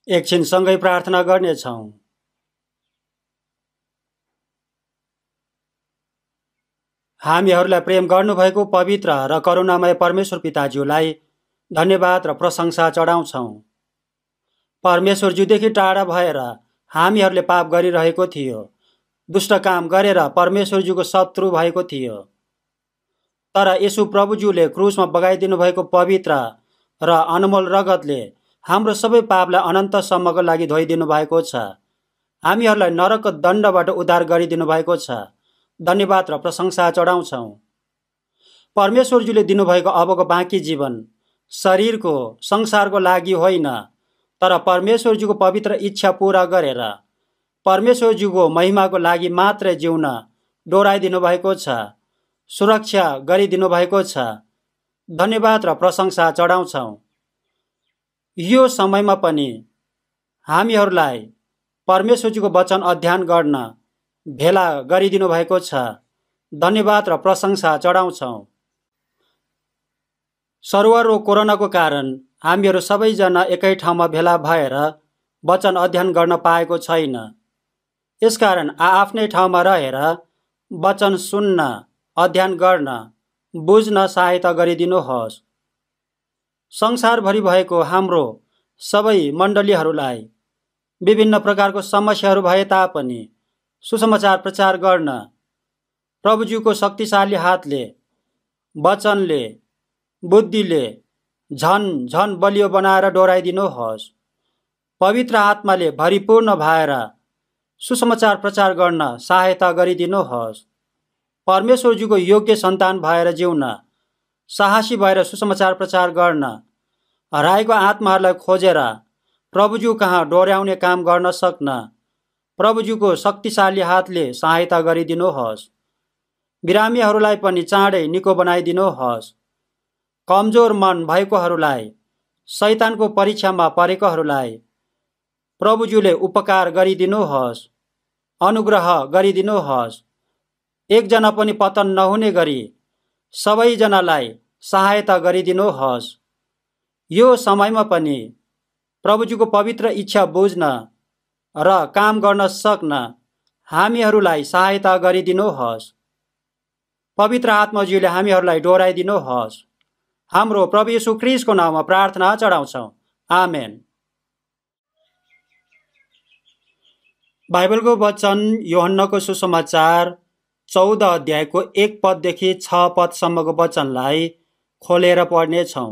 एकछिन सँगै प्रार्थना गर्नेछौँ। हामीहरूलाई प्रेम गर्नुभएको पवित्र र करुणामय परमेश्वर पिताज्यूलाई धन्यवाद र प्रशंसा चढाउँछौँ। परमेश्वरज्यूदेखि टाढा भएर हामीहरूले पाप गरिरहेको थियो, दुष्ट काम गरेर परमेश्वरज्यूको शत्रु भएको थियो। तर यसु प्रभुज्यूले क्रुसमा बगाइदिनु भएको पवित्र र अनमोल रगतले हाम्रो सबै पापलाई अनन्तसम्मको लागि धोइदिनु भएको छ। हामीहरूलाई नरकको दण्डबाट उद्धार गरिदिनु भएको छ। धन्यवाद र प्रशंसा चढाउँछौँ। परमेश्वरज्यूले दिनुभएको अबको बाँकी जीवन शरीरको संसारको लागि होइन, तर परमेश्वरज्यूको पवित्र इच्छा पूरा गरेर परमेश्वरज्यूको महिमाको लागि मात्रै जिउन डोराइदिनु भएको छ, सुरक्षा गरिदिनु भएको छ। धन्यवाद र प्रशंसा चढाउँछौँ। यो समयमा पनि हामीहरूलाई परमेश्वरज्यूको वचन अध्ययन गर्न भेला गरिदिनु भएको छ। धन्यवाद र प्रशंसा चढाउँछौँ। सर्वरोग कोरोनाको कारण हामीहरू सबैजना एकै ठाउँमा भेला भएर वचन अध्ययन गर्न पाएको छैन। यसकारण आफ्नै ठाउँमा रहेर वचन सुन्न, अध्ययन गर्न, बुझ्न सहायता गरिदिनुहोस्। संसारभरि भएको हाम्रो सबै मण्डलीहरूलाई विभिन्न प्रकारको समस्याहरू भए तापनि सुसमाचार प्रचार गर्न प्रभुज्यूको शक्तिशाली हातले, वचनले, बुद्धिले झन झन बलियो बनाएर डोराइदिनुहोस्। पवित्र आत्माले भरिपूर्ण भएर सुसमाचार प्रचार गर्न सहायता गरिदिनुहोस्। परमेश्वरज्यूको योग्य सन्तान भएर जिउन, साहसी भएर सुसमाचार प्रचार गर्न, हराएको आत्माहरूलाई खोजेर प्रभुज्यू कहाँ डोर्याउने काम गर्न सक्न प्रभुज्यूको शक्तिशाली हातले सहायता गरिदिनुहोस्। बिरामीहरूलाई पनि चाँडै निको बनाइदिनुहोस्। कमजोर मन भएकोहरूलाई, शैतानको परीक्षामा परेकोहरूलाई प्रभुज्यूले उपकार गरिदिनुहोस्, अनुग्रह गरिदिनुहोस्। एकजना पनि पतन नहुने गरी सबैजनालाई सहायता गरिदिनुहोस्। यो समयमा पनि प्रभुज्यूको पवित्र इच्छा बुझ्न र काम गर्न सक्न हामीहरूलाई सहायता गरिदिनुहोस्। पवित्र आत्माज्यूले हामीहरूलाई डोराइदिनुहोस्। हाम्रो प्रभु येशू ख्रीष्टको नाममा प्रार्थना चढाउँछौँ। आमेन। बाइबलको वचन यूहन्नाको सुसमाचार 14 अध्यायको 1 पददेखि 6 पदसम्मको वचनलाई खोलेर पढ्नेछौँ।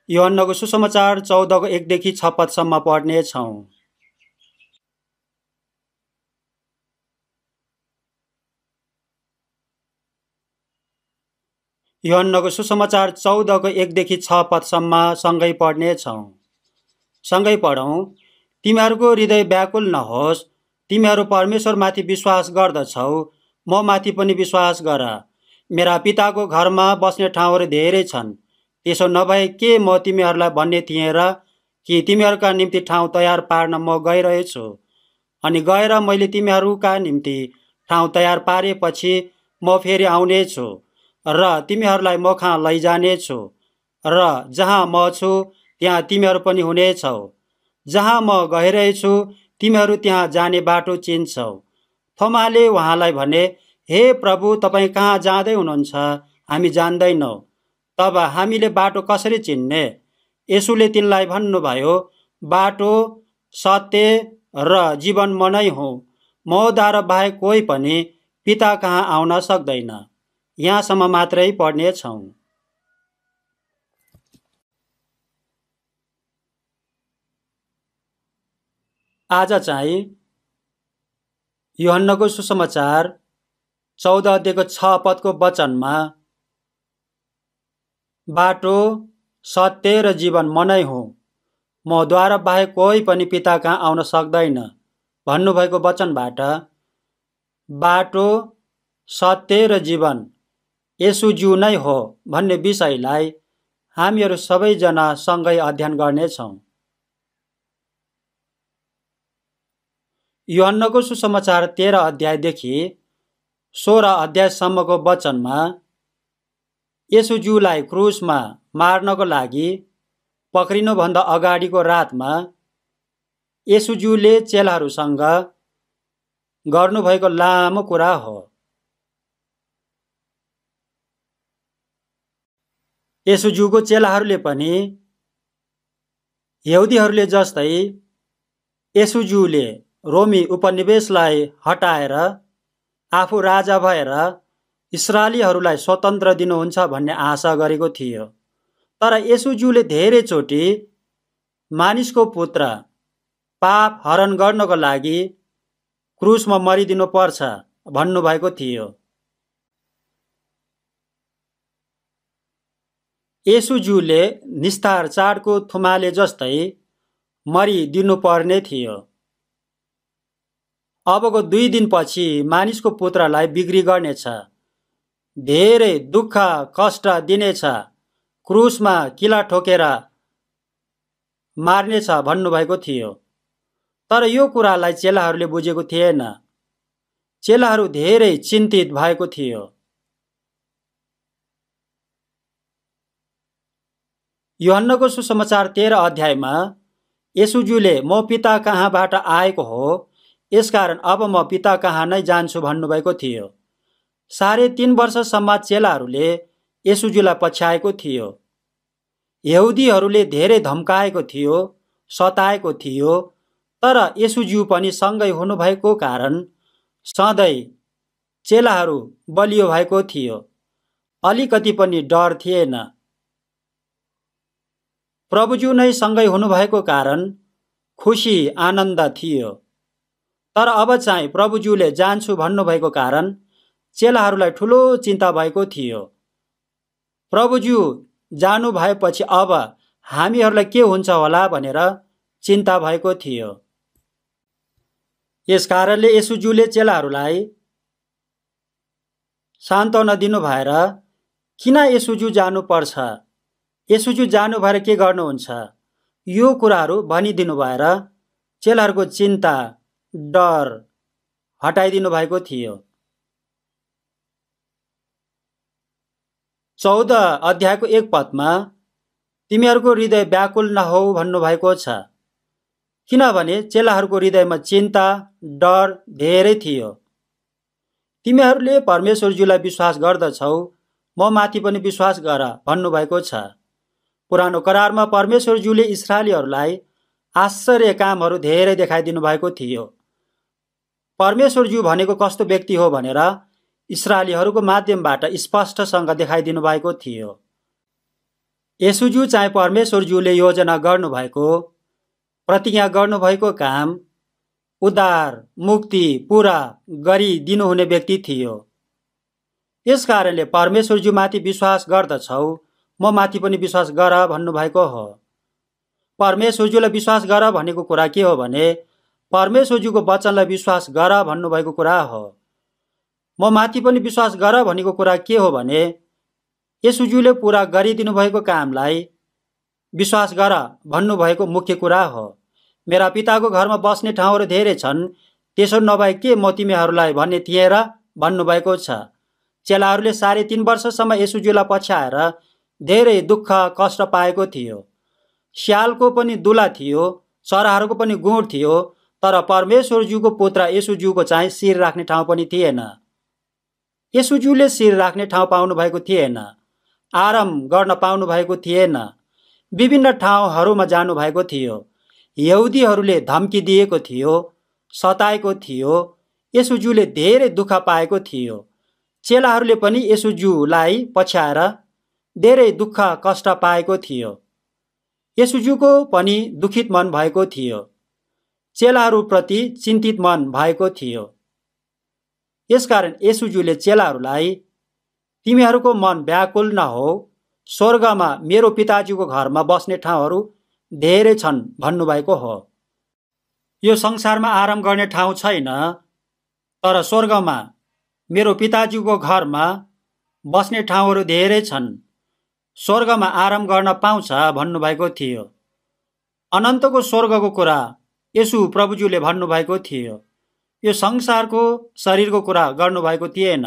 यूहन्नाको सुसमाचार 14 को 1 देखि 6 पदसम्म पढ्नेछौँ। यूहन्नाको सुसमाचार 14 को 1 देखि 6 पदसम्म सँगै पढ्नेछौँ। सँगै पढौँ। तिमीहरूको हृदय व्याकुल नहोस्। तिमीहरू परमेश्वरमाथि विश्वास गर्दछौ, म माथि पनि विश्वास गर। मेरा पिताको घरमा बस्ने ठाउँहरू धेरै छन्। त्यसो नभए के म तिमीहरूलाई भन्ने थिएँ र कि तिमीहरूका निम्ति ठाउँ तयार पार्न म गइरहेछु। अनि गएर मैले तिमीहरूका निम्ति ठाउँ तयार पारेपछि म फेरि आउनेछु र तिमीहरूलाई म कहाँ लैजानेछु। र जहाँ म छु त्यहाँ तिमीहरू पनि हुनेछौ। जहाँ म गइरहेछु तिमीहरू त्यहाँ जाने बाटो चिन्छौ। थोमाले उहाँलाई भने, हे प्रभु, तपाईँ कहाँ जाँदै हुनुहुन्छ? हामी जान्दैनौँ। तब हामीले बाटो कसरी चिन्ने? येशूले तिनलाई भन्नुभयो, बाटो, सत्य र जीवन म नै हुँ। मद्वारा बाहेक कोही पनि पिता कहाँ आउन सक्दैन। यहाँसम्म मात्रै पढ्नेछौँ। आज चाहिँ यूहन्नाको सुसमाचार 14 अध्यायको 6 पदको वचनमा बाटो, सत्य र जीवन म नै हुँ, मद्वारा बाहेक कोही पनि पिता कहाँ आउन सक्दैन भन्नुभएको वचनबाट बाटो, सत्य र जीवन येशूज्यू नै हो भन्ने विषयलाई हामीहरू सबैजना सँगै अध्ययन गर्नेछौँ। यूहन्नाको सुसमाचार 13 अध्यायदेखि 16 अध्यायसम्मको वचनमा येशूज्यूलाई क्रुसमा मार्नको लागि पक्रिनुभन्दा अगाडिको रातमा येशूज्यूले चेलाहरूसँग गर्नुभएको लामो कुरा हो। येशूज्यूको चेलाहरूले पनि यहुदीहरूले जस्तै येशूज्यूले रोमी उपनिवेशलाई हटाएर आफू राजा भएर इस्राएलीहरूलाई स्वतन्त्र दिनुहुन्छ भन्ने आशा गरेको थियो। तर येशूज्यूले धेरैचोटि मानिसको पुत्र पाप हरण गर्नको लागि क्रुसमा मरिदिनु पर्छ भन्नुभएको थियो। येशूज्यूले निस्तार चाडको थुमाले जस्तै मरिदिनु पर्ने थियो। अबको 2 दिनपछि मानिसको पुत्रलाई बिक्री गर्नेछ, धेरै दुःख कष्ट दिनेछ, क्रुसमा किला ठोकेर मार्नेछ भन्नुभएको थियो। तर यो कुरालाई चेलाहरूले बुझेको थिएन। चेलाहरू धेरै चिन्तित भएको थियो। यूहन्नाको सुसमाचार 13 अध्यायमा येशूज्यूले म पिता कहाँबाट आएको हो, यसकारण अब म पिता कहाँ नै जान्छु भन्नुभएको थियो। 3.5 वर्षसम्म चेलाहरूले येशूज्यूलाई पछ्याएको थियो। यहुदीहरूले धेरै धम्काएको थियो, सताएको थियो, तर येशूज्यू पनि सँगै हुनुभएको कारण सधैँ चेलाहरू बलियो भएको थियो। अलिकति पनि डर थिएन। प्रभुज्यू नै सँगै हुनुभएको कारण खुसी आनन्द थियो। तर अब चाहिँ प्रभुज्यूले जान्छु भन्नुभएको कारण चेलाहरूलाई ठुलो चिन्ता भएको थियो। प्रभुज्यू जानु भएपछि अब हामीहरूलाई के हुन्छ होला भनेर चिन्ता भएको थियो। यसकारणले येशूज्यूले चेलाहरूलाई सान्त्वना दिनु भएर किन येशूज्यू जानुपर्छ, येशूज्यू जानु भएर के गर्नुहुन्छ, यो कुराहरू भनिदिनु भएर चेलाहरूको चिन्ता डर हटाइदिनु भएको थियो। 14 अध्यायको 1 पदमा तिमीहरूको हृदय व्याकुल नहो भन्नुभएको छ, किनभने चेलाहरूको हृदयमा चिन्ता डर धेरै थियो। तिमीहरूले परमेश्वरज्यूलाई विश्वास गर्दछौ, म माथि पनि विश्वास गर भन्नुभएको छ। पुरानो करारमा परमेश्वरज्यूले इस्राएलीहरूलाई आश्चर्य कामहरू धेरै देखाइदिनु भएको थियो। परमेश्वरज्यू भनेको कस्तो व्यक्ति हो भनेर इस्राएलीहरूको माध्यमबाट स्पष्टसँग देखाइदिनु भएको थियो। येशूज्यू चाहिँ परमेश्वरज्यूले योजना गर्नुभएको, प्रतिज्ञा गर्नुभएको काम उद्धार मुक्ति पुरा गरिदिनुहुने व्यक्ति थियो। यसकारणले परमेश्वरज्यूमाथि विश्वास गर्दछौ, म माथि पनि विश्वास गर भन्नुभएको हो। परमेश्वरज्यूलाई विश्वास गर भनेको कुरा के हो भने परमेश्वरज्यूको वचनलाई विश्वास गर भन्नुभएको कुरा हो। म माथि पनि विश्वास गर भनेको कुरा के हो भने येशूज्यूले पुरा गरिदिनु भएको कामलाई विश्वास गर भन्नुभएको मुख्य कुरा हो। मेरा पिताको घरमा बस्ने ठाउँहरू धेरै छन्, त्यसो नभए के म तिमीहरूलाई भन्ने थिएँ र भन्नुभएको छ। चेलाहरूले 3.5 वर्षसम्म येशूज्यूलाई पछ्याएर धेरै दुःख कष्ट पाएको थियो। स्यालको पनि दुला थियो, चराहरूको पनि गुँड थियो, तर परमेश्वरज्यूको पुत्र येशूज्यूको चाहिँ शिर राख्ने ठाउँ पनि थिएन। येशूज्यूले शिर राख्ने ठाउँ पाउनु भएको थिएन, आराम गर्न पाउनु भएको थिएन, विभिन्न ठाउँहरूमा जानु भएको थियो। यहुदीहरूले धम्की दिएको थियो, सताएको थियो, येशूज्यूले धेरै दुःख पाएको थियो। चेलाहरूले पनि येशूज्यूलाई पछ्याएर धेरै दुःख कष्ट पाएको थियो। येशूज्यूको पनि दुखित मन भएको थियो, चेलाहरूप्रति चिन्तित मन भएको थियो। यसकारण येशूज्यूले चेलाहरूलाई तिमीहरूको मन व्याकुल नहो, स्वर्गमा मेरो पिताजीको घरमा बस्ने ठाउँहरू धेरै छन् भन्नुभएको हो। यो संसारमा आराम गर्ने ठाउँ छैन, तर स्वर्गमा मेरो पिताजीको घरमा बस्ने ठाउँहरू धेरै छन्, स्वर्गमा आराम गर्न पाउँछ भन्नुभएको थियो। अनन्तको स्वर्गको कुरा येशू प्रभुज्यूले भन्नुभएको थियो। यो संसारको शरीरको कुरा गर्नुभएको थिएन।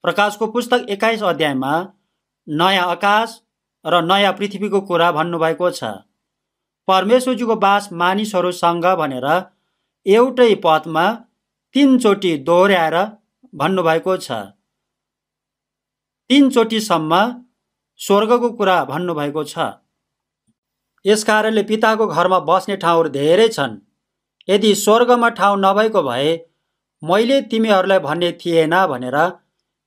प्रकाशको पुस्तक 21 अध्यायमा नयाँ आकाश र नयाँ पृथ्वीको कुरा भन्नुभएको छ। परमेश्वरजीको बास मानिसहरूसँग भनेर एउटै पदमा 3 चोटि दोहोर्याएर भन्नुभएको छ। 3 चोटिसम्म स्वर्गको कुरा भन्नुभएको छ। यसकारणले पिताको घरमा बस्ने ठाउँहरू धेरै छन्। यदि स्वर्गमा ठाउँ नभएको भए मैले तिमीहरूलाई भन्ने थिएन भनेर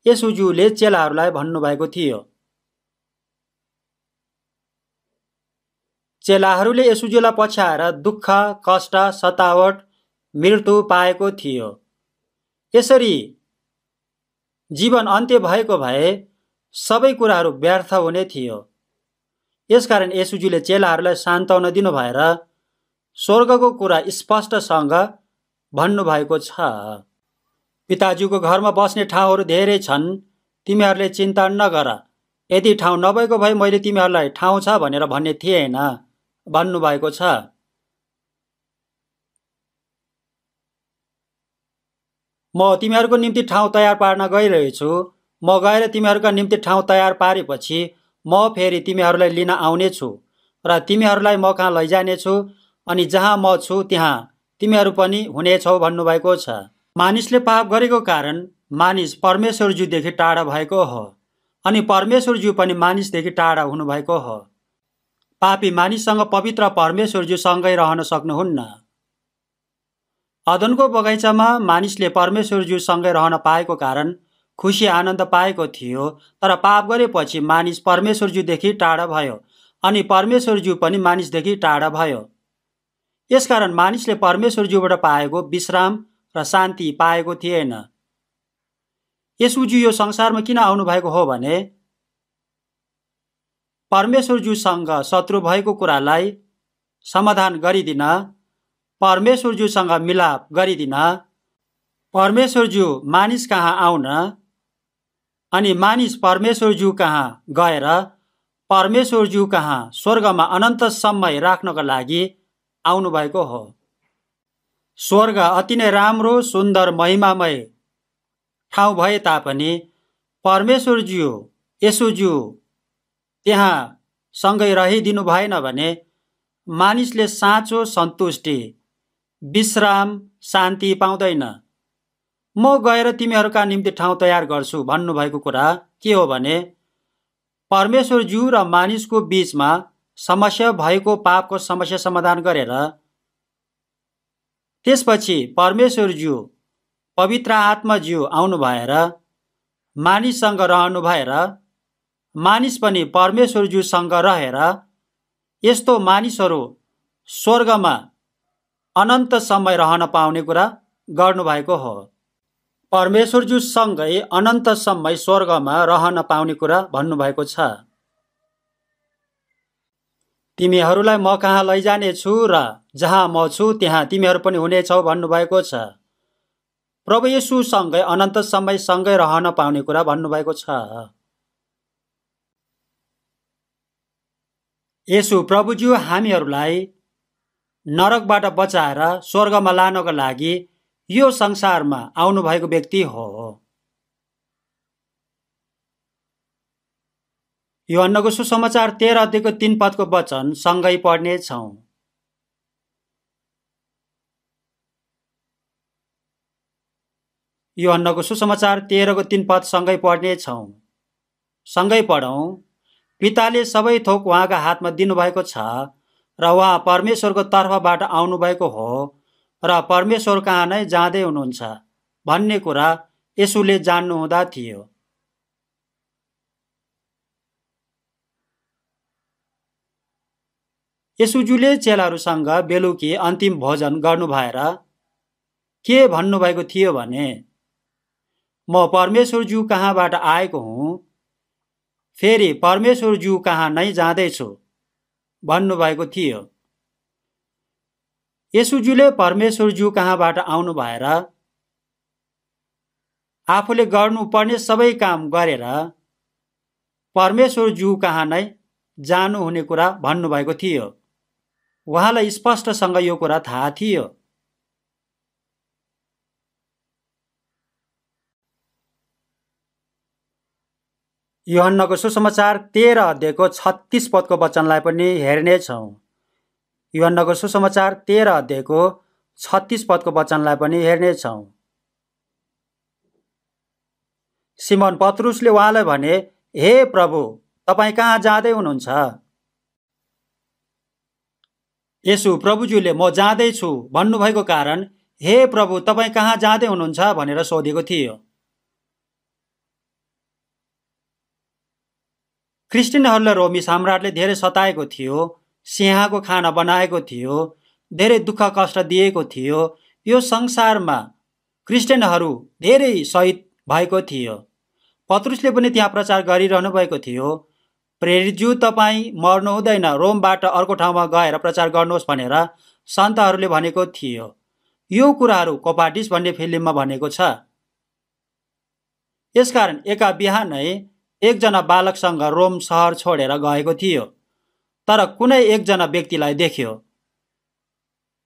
येशूज्यूले चेलाहरूलाई भन्नुभएको थियो। चेलाहरूले येशूज्यूलाई पछ्याएर दुःख, कष्ट, सतावट, मृत्यु पाएको थियो। यसरी जीवन अन्त्य भएको भए सबै कुराहरू व्यर्थ हुने थियो। यसकारण येशूज्यूले चेलाहरूलाई सान्त्वना दिनु भएर स्वर्गको कुरा स्पष्टसँग भन्नुभएको छ। पिताज्यूको घरमा बस्ने ठाउँहरू धेरै छन्, तिमीहरूले चिन्ता नगर। यदि ठाउँ नभएको भए मैले तिमीहरूलाई ठाउँ छ भनेर भन्ने थिएन भन्नुभएको छ। म तिमीहरूको निम्ति ठाउँ तयार पार्न गइरहेछु। म गएर तिमीहरूका निम्ति ठाउँ तयार पारेपछि म फेरि तिमीहरूलाई लिन आउनेछु र तिमीहरूलाई म कहाँ लैजानेछु, अनि जहाँ म छु त्यहाँ तिमीहरू पनि हुनेछौ भन्नुभएको छ। मानिसले पाप गरेको कारण मानिस परमेश्वरज्यूदेखि टाढा भएको हो, अनि परमेश्वरज्यू पनि मानिसदेखि टाढा हुनुभएको हो। पापी मानिससँग पवित्र परमेश्वरज्यू सँगै रहन सक्नुहुन्न। अदनको बगैँचामा मानिसले परमेश्वरज्यू सँगै रहन पाएको कारण खुसी आनन्द पाएको थियो, तर पाप गरेपछि मानिस परमेश्वरज्यूदेखि टाढा भयो अनि परमेश्वरज्यू पनि मानिसदेखि टाढा भयो। यसकारण मानिसले परमेश्वरज्यूबाट पाएको विश्राम र शान्ति पाएको थिएन। येशूज्यू यो संसारमा किन आउनु भएको हो भने परमेश्वरज्यूसँग शत्रु भएको कुरालाई समाधान गरिदिन, परमेश्वरज्यूसँग मिलाप गरिदिन, परमेश्वरज्यू मानिस कहाँ आउन अनि मानिस परमेश्वरज्यू कहाँ गएर परमेश्वरज्यू कहाँ स्वर्गमा अनन्त समय राख्नको लागि आउनु भएको हो। स्वर्ग अति नै राम्रो, सुन्दर, महिमामय ठाउँ भए तापनि परमेश्वरज्यू येशूज्यू त्यहाँ सँगै रहिदिनु भएन भने मानिसले साँचो सन्तुष्टि, विश्राम, शान्ति पाउँदैन। म गएर तिमीहरूका निम्ति ठाउँ तयार गर्छु भन्नुभएको कुरा के हो भने परमेश्वरज्यू र मानिसको बीचमा समस्या भएको पापको समस्या समाधान गरेर त्यसपछि परमेश्वरज्यू पवित्र आत्माज्यू आउनु भएर मानिससँग रहनु भएर मानिस पनि परमेश्वरज्यूसँग रहेर यस्तो मानिसहरू स्वर्गमा अनन्त समय रहन पाउने कुरा गर्नुभएको हो। परमेश्वरज्यूसँगै अनन्त समय स्वर्गमा रहन पाउने कुरा भन्नुभएको छ। तिमीहरूलाई म कहाँ लैजानेछु र जहाँ म छु त्यहाँ तिमीहरू पनि हुनेछौ भन्नुभएको छ। प्रभु येशूसँगै अनन्त समय सँगै रहन पाउने कुरा भन्नुभएको छ। येशू प्रभुज्यू हामीहरूलाई नरकबाट बचाएर स्वर्गमा लानको लागि यो संसारमा आउनुभएको व्यक्ति हो। यूहन्नको सुसमाचार 13 अध्यायको 3 पदको वचन सँगै पढ्नेछौँ। यूहन्नको सुसमाचार 13 को 3 पद सँगै पढ्नेछौँ। सँगै पढौँ। पिताले सबै थोक उहाँका हातमा दिनुभएको छ र उहाँ परमेश्वरको तर्फबाट आउनुभएको हो र परमेश्वर कहाँ नै जाँदै हुनुहुन्छ भन्ने कुरा येशूले जान्नुहुँदा थियो। येशूज्यूले चेलाहरूसँग बेलुकी अन्तिम भोजन गर्नु भएर के भन्नुभएको थियो भने म परमेश्वरज्यू कहाँबाट आएको हुँ, फेरि परमेश्वरज्यू कहाँ नै जाँदैछु भन्नुभएको थियो। येशूज्यूले परमेश्वरज्यू कहाँबाट आउनु भएर आफूले गर्नुपर्ने सबै काम गरेर परमेश्वरज्यू कहाँ नै जानुहुने कुरा भन्नुभएको थियो। उहाँलाई स्पष्टसँग यो कुरा थाहा थियो। यूहन्नाको सुसमाचार 13 अध्यायको 36 पदको वचनलाई पनि हेर्नेछौँ। यूहन्नाको सुसमाचार 13 अध्यायको 36 पदको वचनलाई पनि हेर्नेछौँ। सिमोन पत्रुसले उहाँलाई भने, हे प्रभु, तपाईँ कहाँ जाँदै हुनुहुन्छ? यसो प्रभुज्यूले म जाँदैछु भन्नुभएको कारण हे प्रभु, तपाईँ कहाँ जाँदै हुनुहुन्छ भनेर सोधेको थियो। क्रिस्चियनहरूलाई रोमी सम्राटले धेरै सताएको थियो, सिंहको खाना बनाएको थियो, धेरै दुःख कष्ट दिएको थियो। यो संसारमा क्रिस्चियनहरू धेरै शहीद भएको थियो। पत्रुसले पनि त्यहाँ प्रचार गरिरहनु भएको थियो। प्रेरितज्यू, तपाईँ मर्नु हुँदैन, रोमबाट अर्को ठाउँमा गएर प्रचार गर्नुहोस् भनेर सन्तहरूले भनेको थियो। यो कुराहरू कोपाडिस भन्ने फिल्ममा भनेको छ। यसकारण एका बिहानै एकजना बालकसँग रोम सहर छोडेर गएको थियो, तर कुनै एकजना व्यक्तिलाई देख्यो।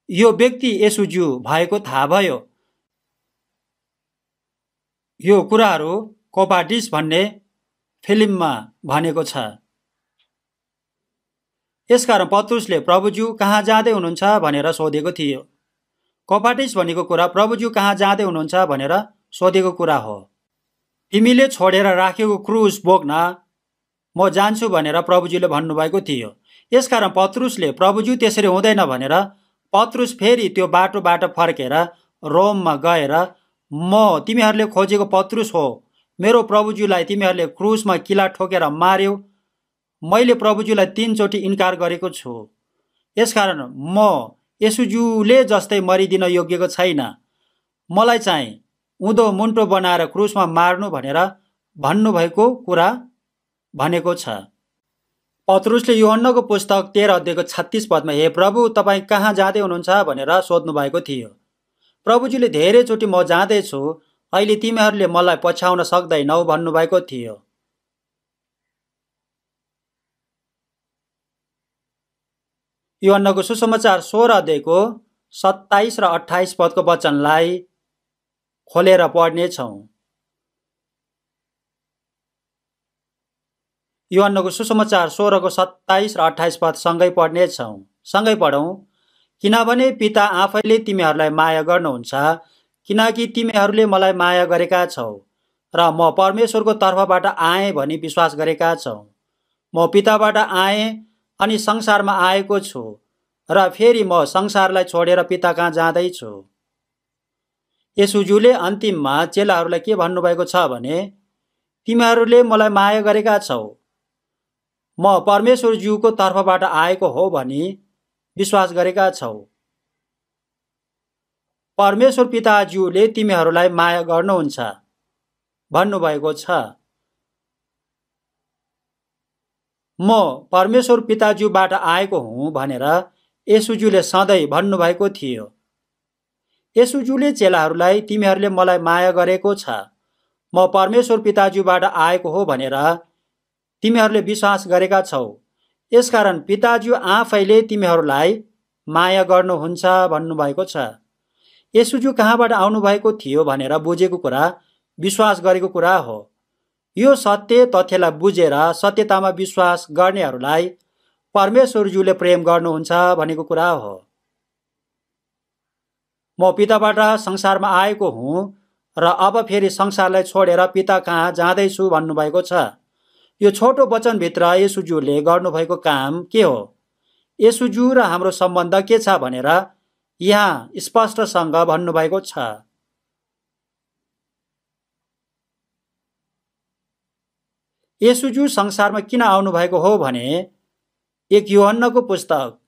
यो व्यक्ति येशूज्यू भएको थाहा भयो। यो कुराहरू कोपाडिस भन्ने फिल्ममा भनेको छ। यसकारण पत्रुसले प्रभुज्यू कहाँ जाँदै हुनुहुन्छ भनेर सोधेको थियो। कोपाडिस भनेको कुरा प्रभुज्यू कहाँ जाँदै हुनुहुन्छ भनेर सोधेको कुरा हो। तिमीले छोडेर राखेको क्रुस बोक्न म जान्छु भनेर प्रभुज्यूले भन्नुभएको थियो। यसकारण पत्रुसले प्रभुज्यू त्यसरी हुँदैन भनेर पत्रुस फेरि त्यो बाटोबाट फर्केर रोममा गएर, म तिमीहरूले खोजेको पत्रुस हो, मेरो प्रभुज्यूलाई तिमीहरूले क्रुसमा किला ठोकेर मार्यो। मैले प्रभुज्यूलाई 3 चोटि इन्कार गरेको छु। यसकारण म येशूज्यूले जस्तै मरिदिन योग्यको छैन। मलाई चाहिँ उँधो मुन्टो बनाएर क्रुसमा मार्नु भनेर भन्नुभएको कुरा भनेको छ। पत्रुसले यूहन्नाको पुस्तक 13 अध्यायको 36 पदमा हे प्रभु, तपाईँ कहाँ जाँदै हुनुहुन्छ भनेर सोध्नु भएको थियो। प्रभुजीले धेरैचोटि म जाँदैछु, अहिले तिमीहरूले मलाई पछ्याउन सक्दैनौ भन्नुभएको थियो। यूहन्नाको सुसमाचार 16 अध्यायको 27 र 28 पदको वचनलाई खोलेर पढ्नेछौँ। यूहन्नाको सुसमाचार 16 को 27 र 28 पद सँगै पढ्नेछौँ। सँगै पढौँ। किनभने पिता आफैले तिमीहरूलाई माया गर्नुहुन्छ, किनकि तिमीहरूले मलाई माया गरेका छौ र म परमेश्वरको तर्फबाट आएँ भनी विश्वास गरेका छौ। म पिताबाट आएँ अनि संसारमा आएको छु र फेरि म संसारलाई छोडेर पिता कहाँ जाँदैछु। येशूज्यूले अन्तिममा चेलाहरूलाई के भन्नुभएको छ भने, तिमीहरूले मलाई माया गरेका छौ, म परमेश्वरज्यूको तर्फबाट आएको हो भनी विश्वास गरेका छौ। परमेश्वर पिताज्यूले तिमीहरूलाई माया गर्नुहुन्छ भन्नुभएको छ। म परमेश्वर पिताज्यूबाट आएको हुँ भनेर येशूज्यूले सधैँ भन्नुभएको थियो। येशूज्यूले चेलाहरूलाई तिमीहरूले मलाई माया गरेको छ, म परमेश्वर पिताज्यूबाट आएको हो भनेर तिमीहरूले विश्वास गरेका छौ। यसकारण पिताज्यू आफैले तिमीहरूलाई माया गर्नुहुन्छ भन्नुभएको छ। येशूज्यू कहाँबाट आउनुभएको थियो भनेर बुझेको कुरा विश्वास गरेको कुरा हो। यो सत्य तथ्यलाई बुझेर सत्यतामा विश्वास गर्नेहरूलाई परमेश्वरज्यूले प्रेम गर्नुहुन्छ भनेको कुरा हो। म पिताबाट संसारमा आएको हुँ र अब फेरि संसारलाई छोडेर पिता कहाँ जाँदैछु भन्नुभएको छ। यो छोटो वचनभित्र येशूज्यूले गर्नुभएको काम के हो, येशूज्यू र हाम्रो सम्बन्ध के छ भनेर यहाँ स्पष्टसँग भन्नुभएको छ। येशूज्यू संसारमा किन आउनुभएको हो भने, 1 यूहन्नाको पुस्तक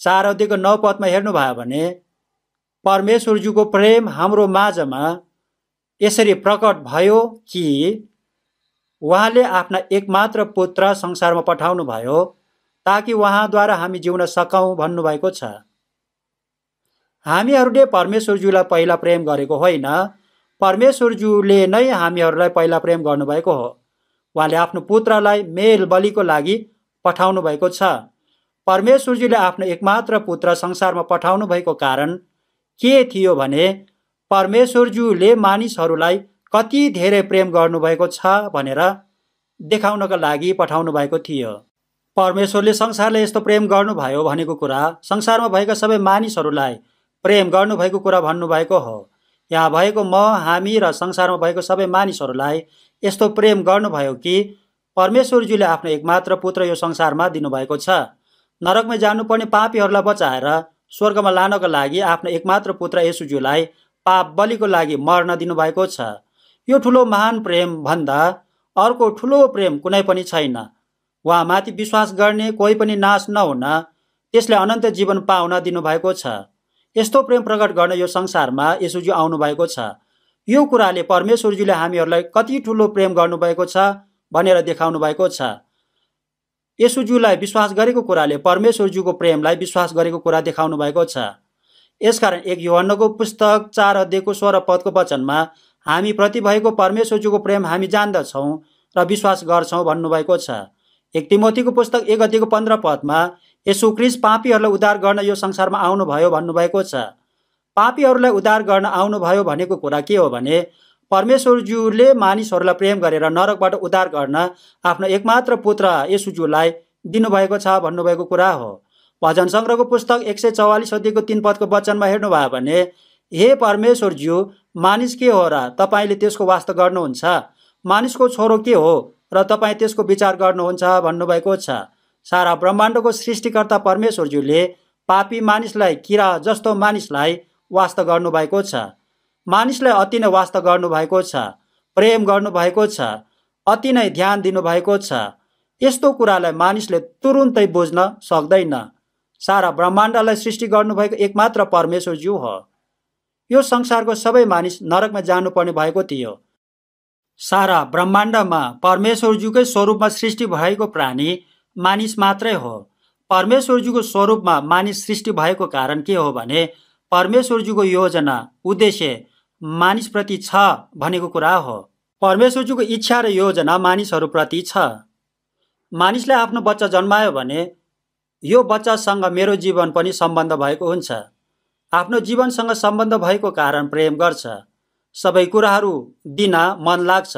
4 अध्यायको 9 पदमा हेर्नुभयो भने, परमेश्वरज्यूको प्रेम हाम्रो माझमा यसरी प्रकट भयो कि उहाँले आफ्ना एकमात्र पुत्र संसारमा पठाउनु भयो ताकि उहाँद्वारा हामी जिउन सकौँ भन्नुभएको छ। हामीहरूले परमेश्वरज्यूलाई पहिला प्रेम गरेको होइन, परमेश्वरज्यूले नै हामीहरूलाई पहिला प्रेम गर्नुभएको हो। उहाँले आफ्नो पुत्रलाई मेल बलिको लागि पठाउनु भएको छ। परमेश्वरज्यूले आफ्नो एकमात्र पुत्र संसारमा पठाउनु भएको कारण के थियो भने, परमेश्वरज्यूले मानिसहरूलाई कति धेरै प्रेम गर्नुभएको छ भनेर देखाउनका लागि पठाउनु भएको थियो। परमेश्वरले संसारले यस्तो प्रेम गर्नुभयो भनेको कुरा संसारमा भएका सबै मानिसहरूलाई प्रेम गर्नुभएको कुरा भन्नुभएको हो। यहाँ भएको म, हामी र संसारमा भएको सबै मानिसहरूलाई यस्तो प्रेम गर्नुभयो कि परमेश्वरजीले आफ्नो एकमात्र पुत्र यो संसारमा दिनुभएको छ। नरकमा जानुपर्ने पापीहरूलाई बचाएर स्वर्गमा लानको लागि आफ्नो एकमात्र पुत्र येशूज्यूलाई पाप बलिको लागि मर्न दिनुभएको छ। यो ठुलो महान प्रेम भन्दा अर्को ठुलो प्रेम कुनै पनि छैन। उहाँमाथि विश्वास गर्ने कोही पनि नाश नहुन, त्यसले अनन्त जीवन पाउन दिनुभएको छ। यस्तो प्रेम प्रकट गर्न यो संसारमा येशूज्यू आउनुभएको छ। यो कुराले परमेश्वरजीले हामीहरूलाई कति ठुलो प्रेम गर्नुभएको छ भनेर देखाउनु भएको छ। येशूज्यूलाई विश्वास गरेको कुराले परमेश्वरज्यूको प्रेमलाई विश्वास गरेको कुरा देखाउनु भएको छ। यसकारण 1 यूहन्नाको पुस्तक 4 अध्यायको 16 पदको वचनमा हामी प्रति भएको परमेश्वरज्यूको प्रेम हामी जान्दछौँ र विश्वास गर्छौँ भन्नुभएको छ। 1 तिमोथीको पुस्तक 1 अध्यायको 15 पदमा येशू ख्रीष्ट पापीहरूलाई उद्धार गर्न यो संसारमा आउनुभयो भन्नुभएको छ। पापीहरूलाई उद्धार गर्न आउनुभयो भनेको कुरा के हो भने परमेश्वरज्यूले मानिसहरूलाई प्रेम गरेर नरकबाट उद्धार गर्न आफ्नो एकमात्र पुत्र येशूज्यूलाई दिनुभएको छ भन्नुभएको कुरा हो। भजन सङ्ग्रहको पुस्तक 144 अध्यायको 3 पदको वचनमा हेर्नुभयो भने हे परमेश्वरज्यू, मानिस के हो र तपाईँले त्यसको वास्ता गर्नुहुन्छ? मानिसको छोरो के हो र तपाईँ त्यसको विचार गर्नुहुन्छ भन्नुभएको छ। सारा ब्रह्माण्डको सृष्टिकर्ता परमेश्वरज्यूले पापी मानिसलाई, किरा जस्तो मानिसलाई वास्ता गर्नुभएको छ। मानिसलाई अति नै वास्ता गर्नुभएको छ, प्रेम गर्नुभएको छ, अति नै ध्यान दिनुभएको छ। यस्तो कुरालाई मानिसले तुरुन्तै बुझ्न सक्दैन। सारा ब्रह्माण्डलाई सृष्टि गर्नुभएको एकमात्र परमेश्वरज्यू हो। यो संसारको सबै मानिस नरकमा जानुपर्ने भएको थियो। सारा ब्रह्माण्डमा परमेश्वरज्यूकै स्वरूपमा सृष्टि भएको प्राणी मानिस मात्रै हो। परमेश्वरज्यूको स्वरूपमा मानिस सृष्टि भएको कारण के हो भने परमेश्वरज्यूको योजना, उद्देश्य मानिसप्रति छ भनेको कुरा हो। परमेश्वरज्यूको इच्छा र योजना मानिसहरूप्रति छ। मानिसले आफ्नो बच्चा जन्मायो भने यो बच्चासँग मेरो जीवन पनि सम्बन्ध भएको हुन्छ। आफ्नो जीवनसँग सम्बन्ध भएको कारण प्रेम गर्छ, सबै कुराहरू दिन मन लाग्छ।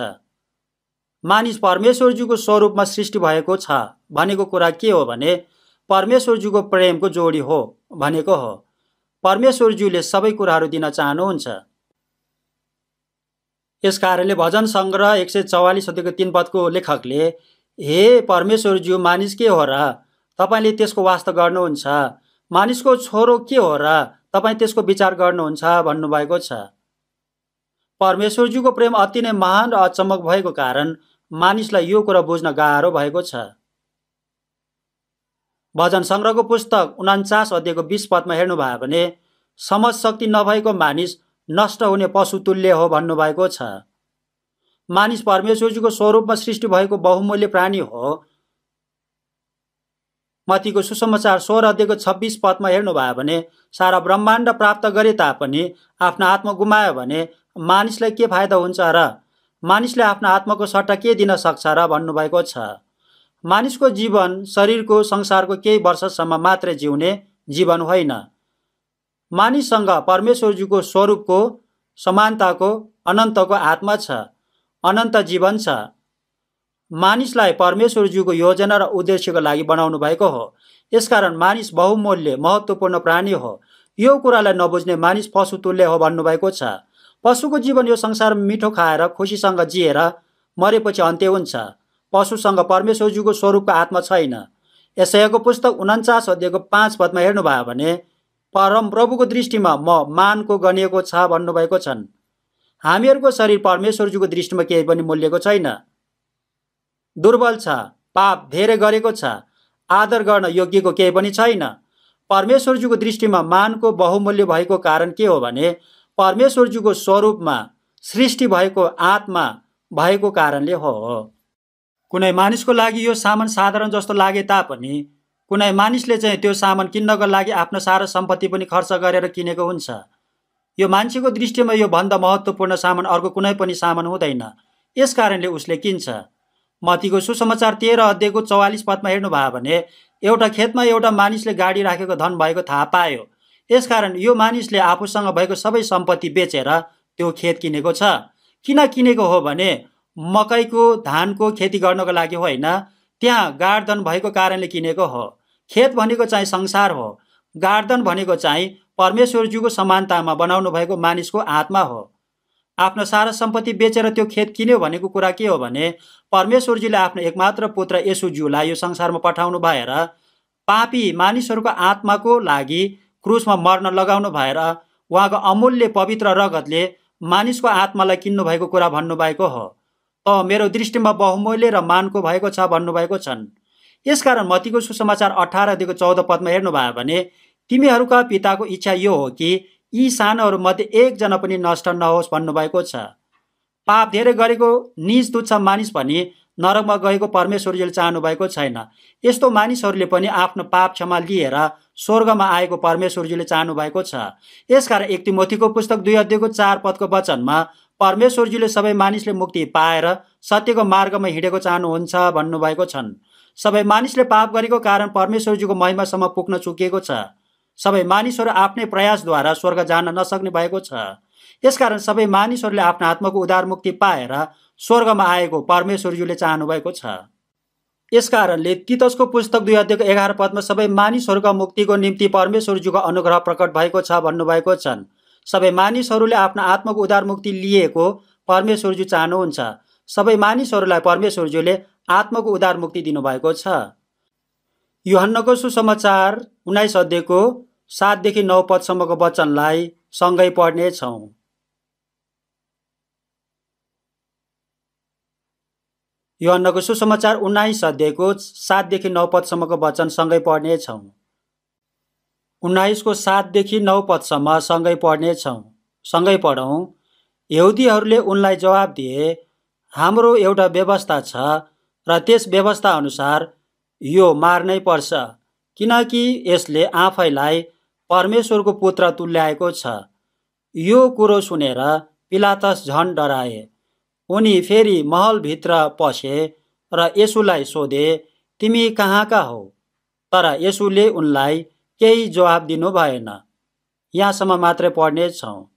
मानिस परमेश्वरज्यूको स्वरूपमा सृष्टि भएको छ भनेको कुरा के हो भने परमेश्वरज्यूको प्रेमको जोडी हो भनेको हो। परमेश्वरज्यूले सबै कुराहरू दिन चाहनुहुन्छ। यसकारणले भजन सङ्ग्रह 144 अध्यायको 3 पदको लेखकले हे परमेश्वरज्यू, मानिस के हो र तपाईँले त्यसको वास्ता गर्नुहुन्छ? मानिसको छोरो के हो र तपाईँ त्यसको विचार गर्नुहुन्छ भन्नुभएको छ। परमेश्वरज्यूको प्रेम अति नै महान र अचम्मक भएको कारण मानिसलाई यो कुरा बुझ्न गाह्रो भएको छ। भजन सङ्ग्रहको पुस्तक 49 अध्यायको 20 पदमा हेर्नुभयो भने समझ शक्ति नभएको मानिस नष्ट हुने पशु तुल्य हो भन्नुभएको छ। मानिस परमेश्वरज्यूको स्वरूपमा सृष्टि भएको बहुमूल्य प्राणी हो। मत्तीको सुसमाचार 16 अध्यायको 26 पदमा हेर्नुभयो भने सारा ब्रह्माण्ड प्राप्त गरे तापनि आफ्नो आत्मा गुमायो भने मानिसलाई के फाइदा हुन्छ र? मानिसले आफ्नो आत्माको सट्टा के दिन सक्छ र भन्नुभएको छ। मानिसको जीवन शरीरको संसारको केही वर्षसम्म मात्रै जिउने जीवन होइन। मानिससँग परमेश्वरज्यूको स्वरूपको, समानताको, अनन्तको आत्मा छ, अनन्त जीवन छ। मानिसलाई परमेश्वरज्यूको योजना र उद्देश्यको लागि बनाउनु भएको हो। यसकारण मानिस बहुमूल्य, महत्त्वपूर्ण प्राणी हो। यो कुरालाई नबुझ्ने मानिस पशु तुल्य हो भन्नुभएको छ। पशुको जीवन यो संसारमा मिठो खाएर खुसीसँग जिएर मरेपछि अन्त्य हुन्छ। पशुसँग परमेश्वरज्यूको स्वरूपको आत्मा छैन। यशायाको पुस्तक 49 अध्यायको 5 पदमा हेर्नुभयो भने परम प्रभुको दृष्टिमा म मानको गनिएको छ भन्नुभएको छन्। हामीहरूको शरीर परमेश्वरज्यूको दृष्टिमा केही पनि मूल्यको छैन, दुर्बल छ, पाप धेरै गरेको छ, आदर गर्न योग्यको केही पनि छैन। परमेश्वरज्यूको दृष्टिमा मानको बहुमूल्य भएको कारण के हो भने परमेश्वरज्यूको स्वरूपमा सृष्टि भएको आत्मा भएको कारणले हो। कुनै मानिसको लागि यो सामान साधारण जस्तो लागे तापनि कुनै मानिसले चाहिँ त्यो सामान किन्नको लागि आफ्नो सारा सम्पत्ति पनि खर्च गरेर किनेको हुन्छ। यो मान्छेको दृष्टिमा यो भन्दा महत्त्वपूर्ण सामान अर्को कुनै पनि सामान हुँदैन। यस कारणले उसले किन्छ। मत्तीको सुसमाचार 13 अध्यायको 44 पदमा हेर्नुभयो भने एउटा खेतमा एउटा मानिसले गाडी राखेको धन भएको थाहा पायो। यसकारण यो मानिसले आफूसँग भएको सबै सम्पत्ति बेचेर त्यो खेत किनेको छ। किन किनेको हो भने मकैको धानको खेती गर्नको लागि होइन, त्यहाँ गाडधन भएको कारणले किनेको हो। खेत भनेको चाहिँ संसार हो। गाडधन भनेको चाहिँ परमेश्वरज्यूको समानतामा बनाउनु भएको मानिसको आत्मा हो। आफ्नो सारा सम्पत्ति बेचेर त्यो खेत किन्यो भनेको कुरा के हो भने परमेश्वरजीले आफ्नो एकमात्र पुत्र येशूज्यूलाई यो संसारमा पठाउनु भएर पापी मानिसहरूको आत्माको लागि क्रुसमा मर्न लगाउनु भएर उहाँको अमूल्य पवित्र रगतले मानिसको आत्मालाई किन्नु भएको कुरा भन्नुभएको हो। त मेरो दृष्टिमा बहुमूल्य र मानको भएको छ भन्नुभएको छन्। यसकारण मत्तीको सुसमाचार 18:14 पदमा हेर्नुभयो भने तिमीहरूका पिताको इच्छा यो हो कि यी सानोहरू मध्ये एकजना पनि नष्ट नहोस् भन्नुभएको छ। पाप धेरै गरेको निज तुच्छ मानिस पनि नरकमा गएको परमेश्वरले चाहनु भएको छैन। यस्तो मानिसहरूले पनि आफ्नो पाप क्षमा लिएर स्वर्गमा आएको परमेश्वरजीले चाहनु भएको छ। यसकारण 1 तिमोथीको पुस्तक 2:4 वचनमा परमेश्वरजीले सबै मानिसले मुक्ति पाएर सत्यको मार्गमा हिँडेको चाहनुहुन्छ भन्नुभएको छन्। सबै मानिसले पाप गरेको कारण परमेश्वरजीको महिमासम्म पुग्न चुकेको छ। सबै मानिसहरू आफ्नै प्रयासद्वारा स्वर्ग जान नसक्ने भएको छ। यसकारण सबै मानिसहरूले आफ्नो आत्माको उद्धार मुक्ति पाएर स्वर्गमा आएको परमेश्वरजीले चाहनु भएको छ। यसकारणले तीतसको पुस्तक 2:11 सबै मानिसहरूका मुक्तिको निम्ति परमेश्वरजीको अनुग्रह प्रकट भएको छ भन्नुभएको छन्। सबै मानिसहरूले आफ्नो आत्माको उद्धार मुक्ति लिएको परमेश्वरजी चाहनुहुन्छ। सबै मानिसहरूलाई परमेश्वरजीले आत्माको उद्धार मुक्ति दिनुभएको छ। यूहन्नाको सुसमाचार 19:7-9 वचनलाई सँगै पढ्नेछौँ। यूहन्नाको सुसमाचार 19:7-9 वचन सँगै पढ्नेछौँ। 19:7-9 सँगै पढ्नेछौँ। सँगै पढौँ। यहुदीहरूले उनलाई जवाब दिए, हाम्रो एउटा व्यवस्था छ र त्यस व्यवस्था अनुसार यो मार्नै पर्छ, किनकि यसले आफैलाई परमेश्वरको पुत्र तुल्याएको छ। यो कुरो सुनेर पिलातस झन डराए। उनी फेरि महलभित्र पसे र येशूलाई सोधे, तिमी कहाँका हौ? तर येशूले उनलाई केही जवाब दिनु भएन। यहाँसम्म मात्रै पढ्नेछौँ।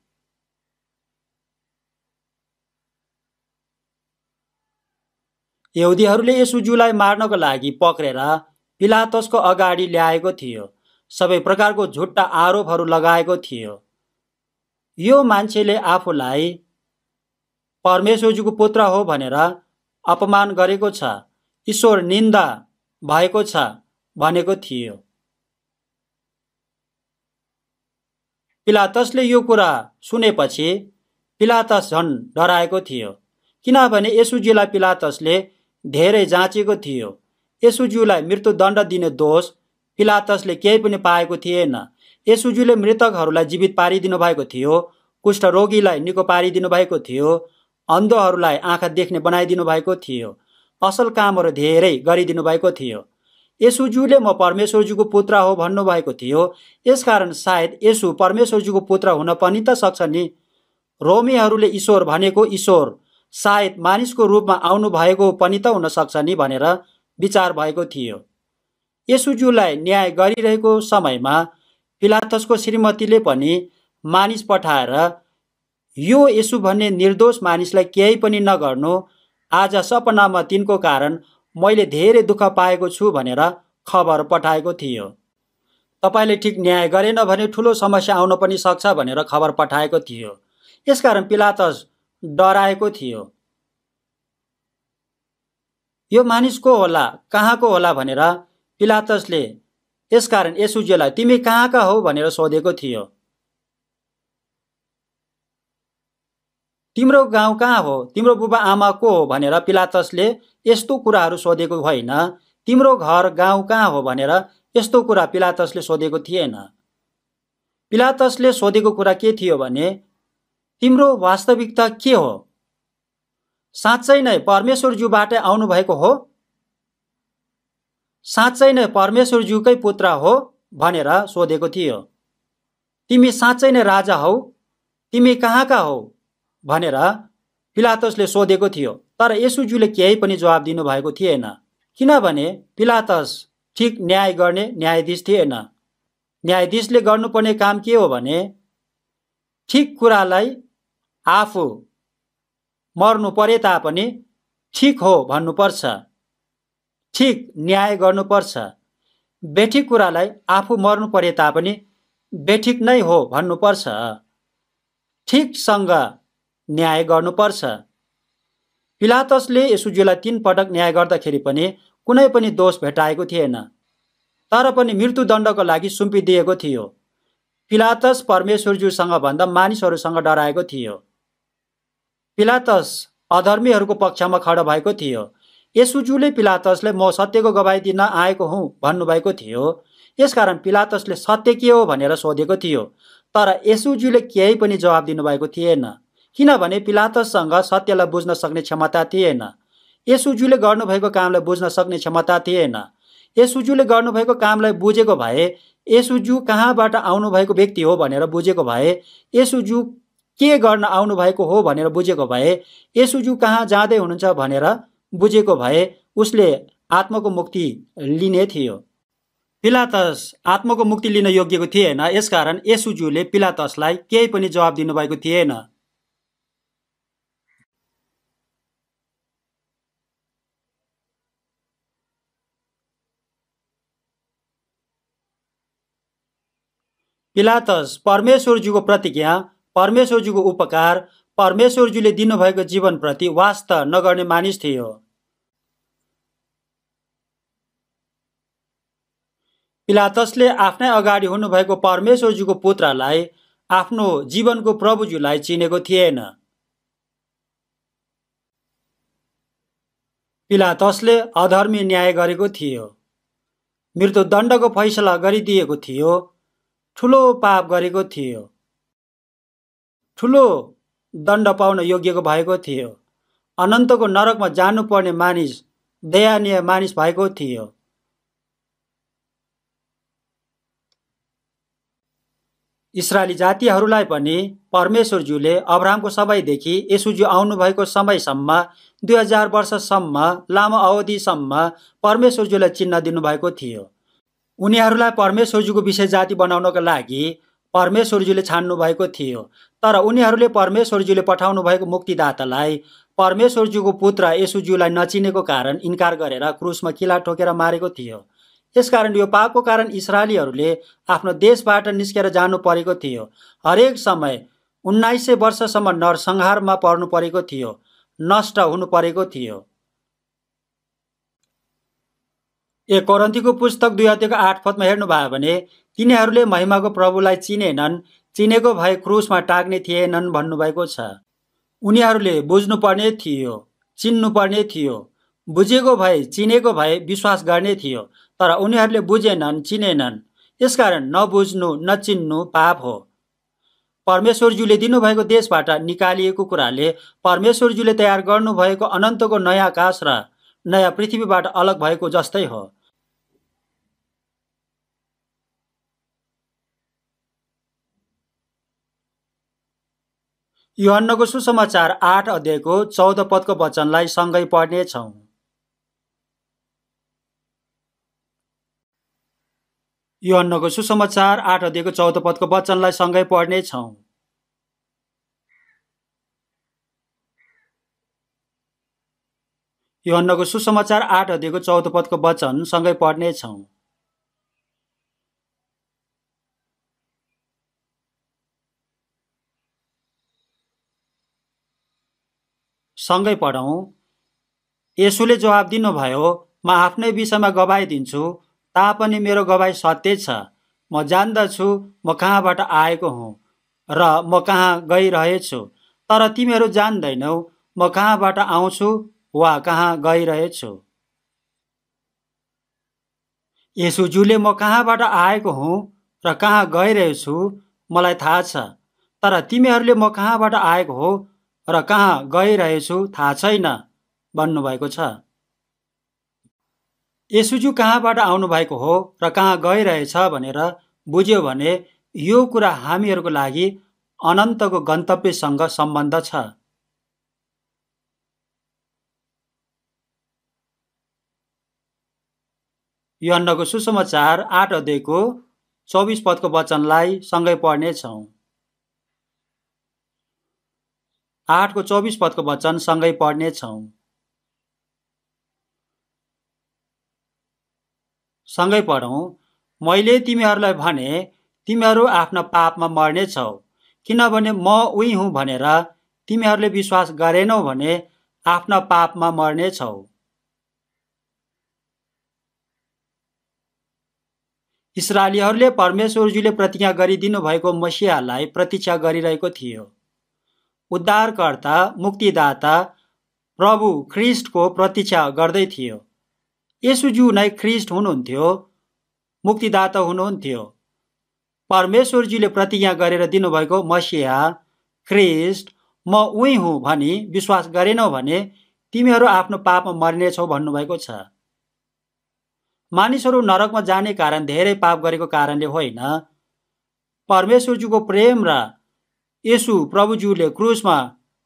यहुदीहरूले येशूज्यूलाई मार्नको लागि पक्रेर पिलातसको अगाडि ल्याएको थियो। सबै प्रकारको झुट्टा आरोपहरू लगाएको थियो। यो मान्छेले आफूलाई परमेश्वरजीको पुत्र हो भनेर अपमान गरेको छ, ईश्वर निन्दा भएको छ भनेको थियो। पिलातसले यो कुरा सुनेपछि पिलातस झन् डराएको थियो, किनभने येशूज्यूलाई पिलातसले धेरै जाँचेको थियो। येशूज्यूलाई मृत्युदण्ड दिने दोष पिलातसले केही पनि पाएको थिएन। येशूज्यूले मृतकहरूलाई जीवित पारिदिनु भएको थियो, कुष्ठरोगीलाई निको पारिदिनु भएको थियो, अन्धहरूलाई आँखा देख्ने बनाइदिनु भएको थियो, असल कामहरू धेरै गरिदिनु भएको थियो। येशूज्यूले म परमेश्वरजीको पुत्र हो भन्नुभएको थियो। यसकारण सायद येशू परमेश्वरजीको पुत्र हुन पनि त सक्छ नि। रोमीहरूले ईश्वर भनेको ईश्वर सायद मानिसको रूपमा आउनु भएको पनि त हुन सक्छ नि भनेर विचार भएको थियो। येशूज्यूलाई न्याय गरिरहेको समयमा पिलातसको श्रीमतीले पनि मानिस पठाएर यो येशू भन्ने निर्दोष मानिसलाई केही पनि नगर्नु, आज सपनामा तिनको कारण मैले धेरै दुःख पाएको छु भनेर खबर पठाएको थियो। तपाईले ठिक न्याय गरेन भने ठुलो समस्या आउन पनि सक्छ भनेर खबर पठाएको थियो। यसकारण पिलातस डराएको थियो। यो मानिस को होला, कहाँको होला भनेर पिलातसले यसकारण येशूज्यूलाई तिमी कहाँका हौ भनेर सोधेको थियो। तिम्रो गाउँ कहाँ हो, तिम्रो बुबा आमा को हो भनेर पिलातसले यस्तो कुराहरू सोधेको होइन। तिम्रो घर गाउँ कहाँ हो भनेर यस्तो कुरा पिलातसले सोधेको थिएन। पिलातसले सोधेको कुरा के थियो भने तिम्रो वास्तविकता के हो? साँच्चै नै परमेश्वरज्यूबाटै आउनु भएको हो? साँच्चै नै परमेश्वरज्यूकै पुत्र हो भनेर सोधेको थियो। तिमी साँच्चै नै राजा हौ? तिमी कहाँका हौ भनेर पिलातसले सोधेको थियो। तर येशूज्यूले केही पनि जवाब दिनु भएको थिएन, किनभने पिलातस ठिक न्याय गर्ने न्यायाधीश थिएन। न्यायाधीशले गर्नुपर्ने काम के हो भने ठिक कुरालाई आफू मर्नु परे तापनि ठिक हो भन्नुपर्छ, ठिक न्याय गर्नुपर्छ। बेठिक कुरालाई आफू मर्नु परे तापनि बेठिक नै हो भन्नुपर्छ, ठिकसँग न्याय गर्नुपर्छ। पिलातसले यसुज्यूलाई 3 पटक न्याय गर्दाखेरि पनि कुनै पनि दोष भेटाएको थिएन, तर पनि मृत्युदण्डको लागि सुम्पिदिएको थियो। पिलातस परमेश्वरज्यूसँग भन्दा मानिसहरूसँग डराएको थियो। पिलातस अधर्मीहरूको पक्षमा खडा भएको थियो। यसुज्यूले पिलातसले म सत्यको गवाही दिन आएको हुँ भन्नुभएको थियो। यसकारण पिलातसले सत्य के हो भनेर सोधेको थियो, तर यसुज्यूले केही पनि जवाब दिनुभएको थिएन, किनभने पिलातससँग सत्यलाई बुझ्न सक्ने क्षमता थिएन। यसुज्यूले गर्नुभएको कामलाई बुझ्न सक्ने क्षमता थिएन। यसुज्यूले गर्नुभएको कामलाई बुझेको भए, यसुज्यू कहाँबाट आउनुभएको व्यक्ति हो भनेर बुझेको भए, यसुज्यू के गर्न आउनुभएको हो भनेर बुझेको भए, यसुज्यू कहाँ जाँदै हुनुहुन्छ भनेर बुझेको भए उसले आत्माको मुक्ति लिने थियो। पिलातस आत्माको मुक्ति लिन योग्यको थिएन, यसकारण यसुज्यूले पिलातसलाई केही पनि जवाब दिनुभएको थिएन। पिलातस परमेश्वरज्यूको प्रतिज्ञा, परमेश्वरज्यूको उपकार, परमेश्वरज्यूले दिनुभएको जीवनप्रति वास्ता नगर्ने मानिस थियो। पिलातसले आफ्नै अगाडि हुनुभएको परमेश्वरज्यूको पुत्रलाई, आफ्नो जीवनको प्रभुज्यूलाई चिनेको थिएन। पिलातसले अधर्मी न्याय गरेको थियो, मृत्युदण्डको फैसला गरिदिएको थियो, ठुलो पाप गरेको थियो, ठुलो दण्ड पाउन योग्यको भएको थियो, अनन्तको नरकमा जानुपर्ने मानिस, दयानीय मानिस भएको थियो। इस्राएली जातिहरूलाई पनि परमेश्वरज्यूले अब्राहमको समयदेखि यसुज्यू आउनुभएको समयसम्म 2000 वर्षसम्म लामो अवधिसम्म परमेश्वरज्यूलाई चिन्ह दिनुभएको थियो। उनीहरूलाई परमेश्वरज्यूको विशेष जाति बनाउनको लागि परमेश्वरज्यूले छान्नु भएको थियो, तर उनीहरूले परमेश्वरज्यूले पठाउनु भएको मुक्तिदातालाई, परमेश्वरज्यूको पुत्र यसुज्यूलाई नचिनेको कारण इन्कार गरेर क्रुसमा किला ठोकेर मारेको थियो। यसकारण यो पापको कारण इस्राएलीहरूले आफ्नो देशबाट निस्केर जानु परेको थियो। हरेक समय 1900 वर्षसम्म नरसंहारमा पर्नु परेको थियो, नष्ट हुनु परेको थियो। 1 कोरिन्थीको पुस्तक 2 अध्यायको 8 पदमा हेर्नुभयो भने तिनीहरूले महिमाको प्रभुलाई चिनेनन्, चिनेको भए क्रुसमा टाग्ने थिएनन् भन्नुभएको छ। उनीहरूले बुझ्नुपर्ने थियो, चिन्नुपर्ने थियो, बुझेको भए चिनेको भए विश्वास गर्ने थियो, तर उनीहरूले बुझेनन्, चिनेनन्। यसकारण नबुझ्नु नचिन्नु पाप हो। परमेश्वरज्यूले दिनुभएको देशबाट निकालिएको कुराले परमेश्वरज्यूले तयार गर्नुभएको अनन्तको नयाँ आकाश र नयाँ पृथ्वीबाट अलग भएको जस्तै हो। यूहन्नाको सुसमाचार 8 अध्यायको 14 पदको वचनलाई सँगै पढ्नेछौँ। यूहन्नाको सुसमाचार 8 अध्यायको 14 पदको वचनलाई सँगै पढ्नेछौँ। यूहन्नाको सुसमाचार 8 अध्यायको 14 पदको वचन सँगै पढ्नेछौँ। सँगै पढौँ। यसुले जवाब दिनुभयो, म आफ्नै विषयमा गवाही दिन्छु, तापनि मेरो गवाही सत्य छ। म जान्दछु म कहाँबाट आएको हुँ र म कहाँ गइरहेछु, तर तिमीहरू जान्दैनौ म कहाँबाट आउँछु वा कहाँ गइरहेछु। यसुज्यूले म कहाँबाट आएको हुँ र कहाँ गइरहेछु मलाई थाहा छ, तर तिमीहरूले म कहाँबाट आएको हो र कहाँ गइरहेछु थाहा छैन भन्नुभएको छ। यसुज्यू कहाँबाट आउनुभएको हो र कहाँ गइरहेछ भनेर बुझ्यो भने यो कुरा हामीहरूको लागि अनन्तको गन्तव्यसँग सम्बन्ध छ। यूहन्नाको सुसमाचार 8 अध्यायको 24 पदको वचनलाई सँगै पढ्नेछौँ। 8 को 24 पदको वचन सँगै पढ्नेछौँ। सँगै पढौँ। मैले तिमीहरूलाई भने, तिमीहरू आफ्ना पापमा मर्नेछौ, किनभने म उही हुँ भनेर तिमीहरूले विश्वास गरेनौ भने आफ्ना पापमा मर्नेछौ। इस्राएलीहरूले परमेश्वरजीले प्रतिज्ञा गरिदिनु भएको मसिहालाई प्रतीक्षा गरिरहेको थियो। उद्धारकर्ता, मुक्तिदाता, प्रभु ख्रिस्टको प्रतीक्षा गर्दै थियो। येशूज्यू नै ख्रिस्ट हुनुहुन्थ्यो, मुक्तिदाता हुनुहुन्थ्यो। परमेश्वरजीले प्रतिज्ञा गरेर दिनुभएको मसिहा ख्रिस्ट म उही हुँ भनी विश्वास गरेनौ भने तिमीहरू आफ्नो पापमा मर्नेछौ भन्नुभएको छ। मानिसहरू नरकमा जाने कारण धेरै पाप गरेको कारणले होइन, परमेश्वरज्यूको प्रेम र येशू प्रभुज्यूले क्रुसमा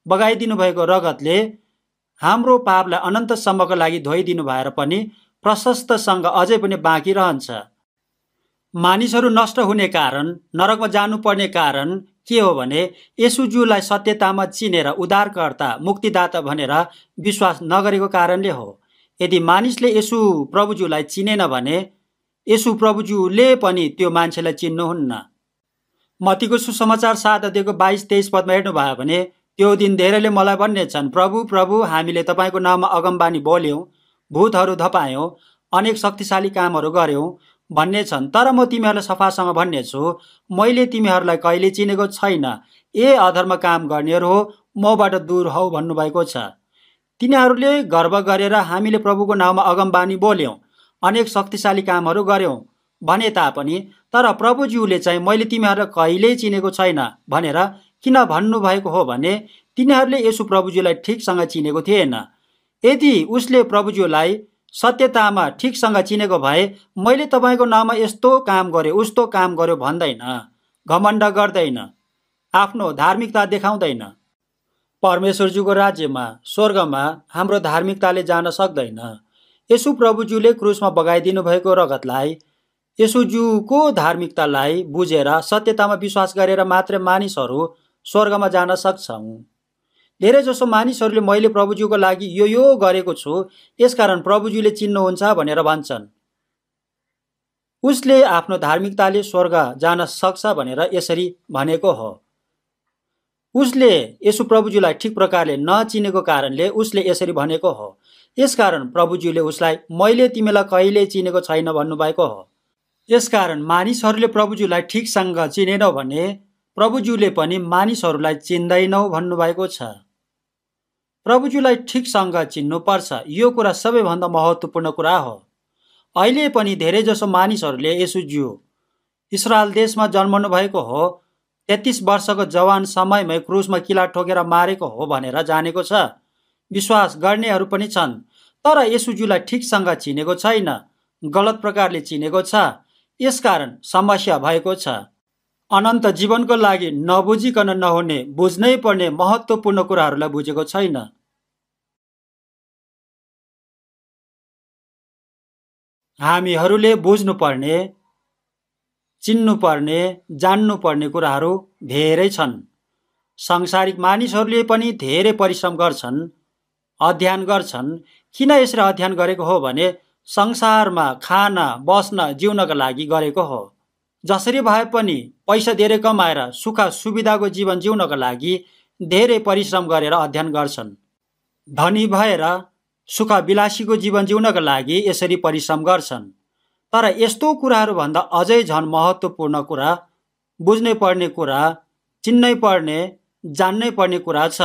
बगाइदिनु भएको रगतले हाम्रो पापलाई अनन्तसम्मको लागि धोइदिनु भएर पनि प्रशस्तसँग अझै पनि बाँकी रहन्छ। मानिसहरू नष्ट हुने कारण, नरकमा जानुपर्ने कारण के हो भने येशूज्यूलाई सत्यतामा चिनेर उद्धारकर्ता, मुक्तिदाता भनेर विश्वास नगरेको कारणले हो। यदि मानिसले येशू प्रभुज्यूलाई चिनेन भने येशू प्रभुज्यूले पनि त्यो मान्छेलाई चिन्नुहुन्न। मत्तीको सुसमाचार 7 अध्यायको 22-23 पदमा हेर्नु भयो भने त्यो दिन धेरैले मलाई भन्नेछन्, प्रभु प्रभु, हामीले तपाईँको नाममा अगमबानी बोल्यौं, भूतहरू धपायौं, अनेक शक्तिशाली कामहरू गर्यौं भन्नेछन्। तर म तिमीहरूलाई सफासँग भन्नेछु, मैले तिमीहरूलाई कहिले चिनेको छैन। ए अधर्म काम गर्नेहरू हो, मबाट दूर हौ भन्नुभएको छ। तिनीहरूले गर्व गरेर हामीले प्रभुको नाममा अगमबानी बोल्यौं, अनेक शक्तिशाली कामहरू गर्यौं भने तापनि तर प्रभुज्यूले चाहिँ मैले तिमीहरूलाई कहिल्यै चिनेको छैन भनेर किन भन्नुभएको हो भने तिनीहरूले येशू प्रभुज्यूलाई ठिकसँग चिनेको थिएन। यदि उसले प्रभुज्यूलाई सत्यतामा ठिकसँग चिनेको भए मैले तपाईँको नाममा यस्तो काम गर्यो, उस्तो काम गर्यो भन्दैन, घमण्ड गर्दैन, आफ्नो धार्मिकता देखाउँदैन। परमेश्वरज्यूको राज्यमा, स्वर्गमा हाम्रो धार्मिकताले जान सक्दैन। येशू प्रभुज्यूले क्रुसमा बगाइदिनु भएको रगतलाई, येशूज्यूको धार्मिकतालाई बुझेर सत्यतामा विश्वास गरेर मात्रै मानिसहरू स्वर्गमा जान सक्छौँ। धेरै जसो मानिसहरूले मैले प्रभुज्यूको लागि यो गरेको छु, यसकारण प्रभुज्यूले चिन्नुहुन्छ भनेर भन्छन्। उसले आफ्नो धार्मिकताले स्वर्ग जान सक्छ भनेर यसरी भनेको हो। उसले येशू प्रभुज्यूलाई ठिक प्रकारले नचिनेको कारणले उसले यसरी भनेको हो। यसकारण प्रभुज्यूले उसलाई मैले तिमीलाई कहिल्यै चिनेको छैन भन्नुभएको हो। यसकारण मानिसहरूले प्रभुज्यूलाई ठिकसँग चिनेनौ भने प्रभुज्यूले पनि मानिसहरूलाई चिन्दैनौ भन्नुभएको छ। प्रभुज्यूलाई ठिकसँग चिन्नुपर्छ, यो कुरा सबैभन्दा महत्त्वपूर्ण कुरा हो। अहिले पनि धेरै जसो मानिसहरूले येशूज्यू इस्रायल देशमा जन्मनु भएको हो, 33 वर्षको जवान समयमै क्रुसमा किला ठोकेर मारेको हो भनेर जानेको छ। विश्वास गर्नेहरू पनि छन्, तर येशूज्यूलाई ठिकसँग चिनेको छैन, गलत प्रकारले चिनेको छ। यसकारण समस्या भएको छ। अनन्त जीवनको लागि नबुझिकन नहुने, बुझ्नै पर्ने महत्त्वपूर्ण कुराहरूलाई बुझेको छैन। हामीहरूले बुझ्नुपर्ने, चिन्नुपर्ने, जान्नुपर्ने कुराहरू धेरै छन्। सांसारिक मानिसहरूले पनि धेरै परिश्रम गर्छन्, अध्ययन गर्छन्। किन यसरी अध्ययन गरेको हो भने संसारमा खान, बस्न, जिउनका लागि गरेको हो। जसरी भए पनि पैसा धेरै कमाएर सुख सुविधाको जीवन जिउनका लागि धेरै परिश्रम गरेर अध्ययन गर्छन्। धनी भएर सुख विलासीको जीवन जिउनका लागि यसरी परिश्रम गर्छन्। तर यस्तो कुराहरूभन्दा अझै झन महत्त्वपूर्ण कुरा, बुझ्नै पर्ने कुरा, चिन्नै पर्ने, जान्नै पर्ने कुरा छ।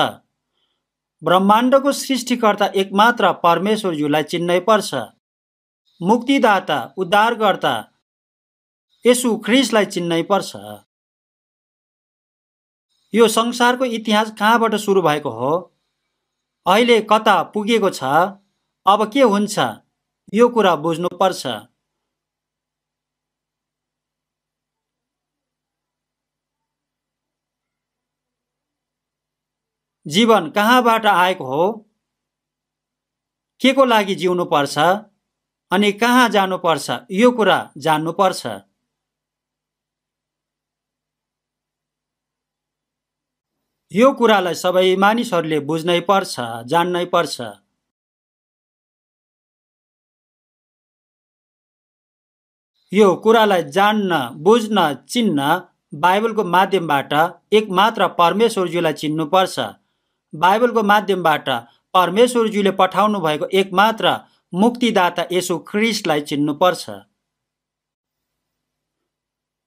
ब्रह्माण्डको सृष्टिकर्ता एकमात्र परमेश्वरज्यूलाई चिन्नै पर्छ। मुक्तिदाता, उद्धारकर्ता येशू ख्रिस्टलाई चिन्नै पर्छ। यो संसारको इतिहास कहाँबाट सुरु भएको हो, अहिले कता पुगेको छ, अब के हुन्छ, यो कुरा बुझ्नुपर्छ। जीवन कहाँबाट आएको हो, के को लागि जिउनु पर्छ अनि कहाँ जानुपर्छ, यो कुरा जान्नुपर्छ। यो कुरालाई सबै मानिसहरूले बुझ्नै पर्छ, जान्नै पर्छ। यो कुरालाई जान्न, बुझ्न, चिन्न बाइबलको माध्यमबाट एकमात्र परमेश्वरज्यूलाई चिन्नुपर्छ। बाइबलको माध्यमबाट परमेश्वरज्यूले पठाउनु भएको एकमात्र मुक्तिदाता येशू ख्रीष्टलाई चिन्नुपर्छ।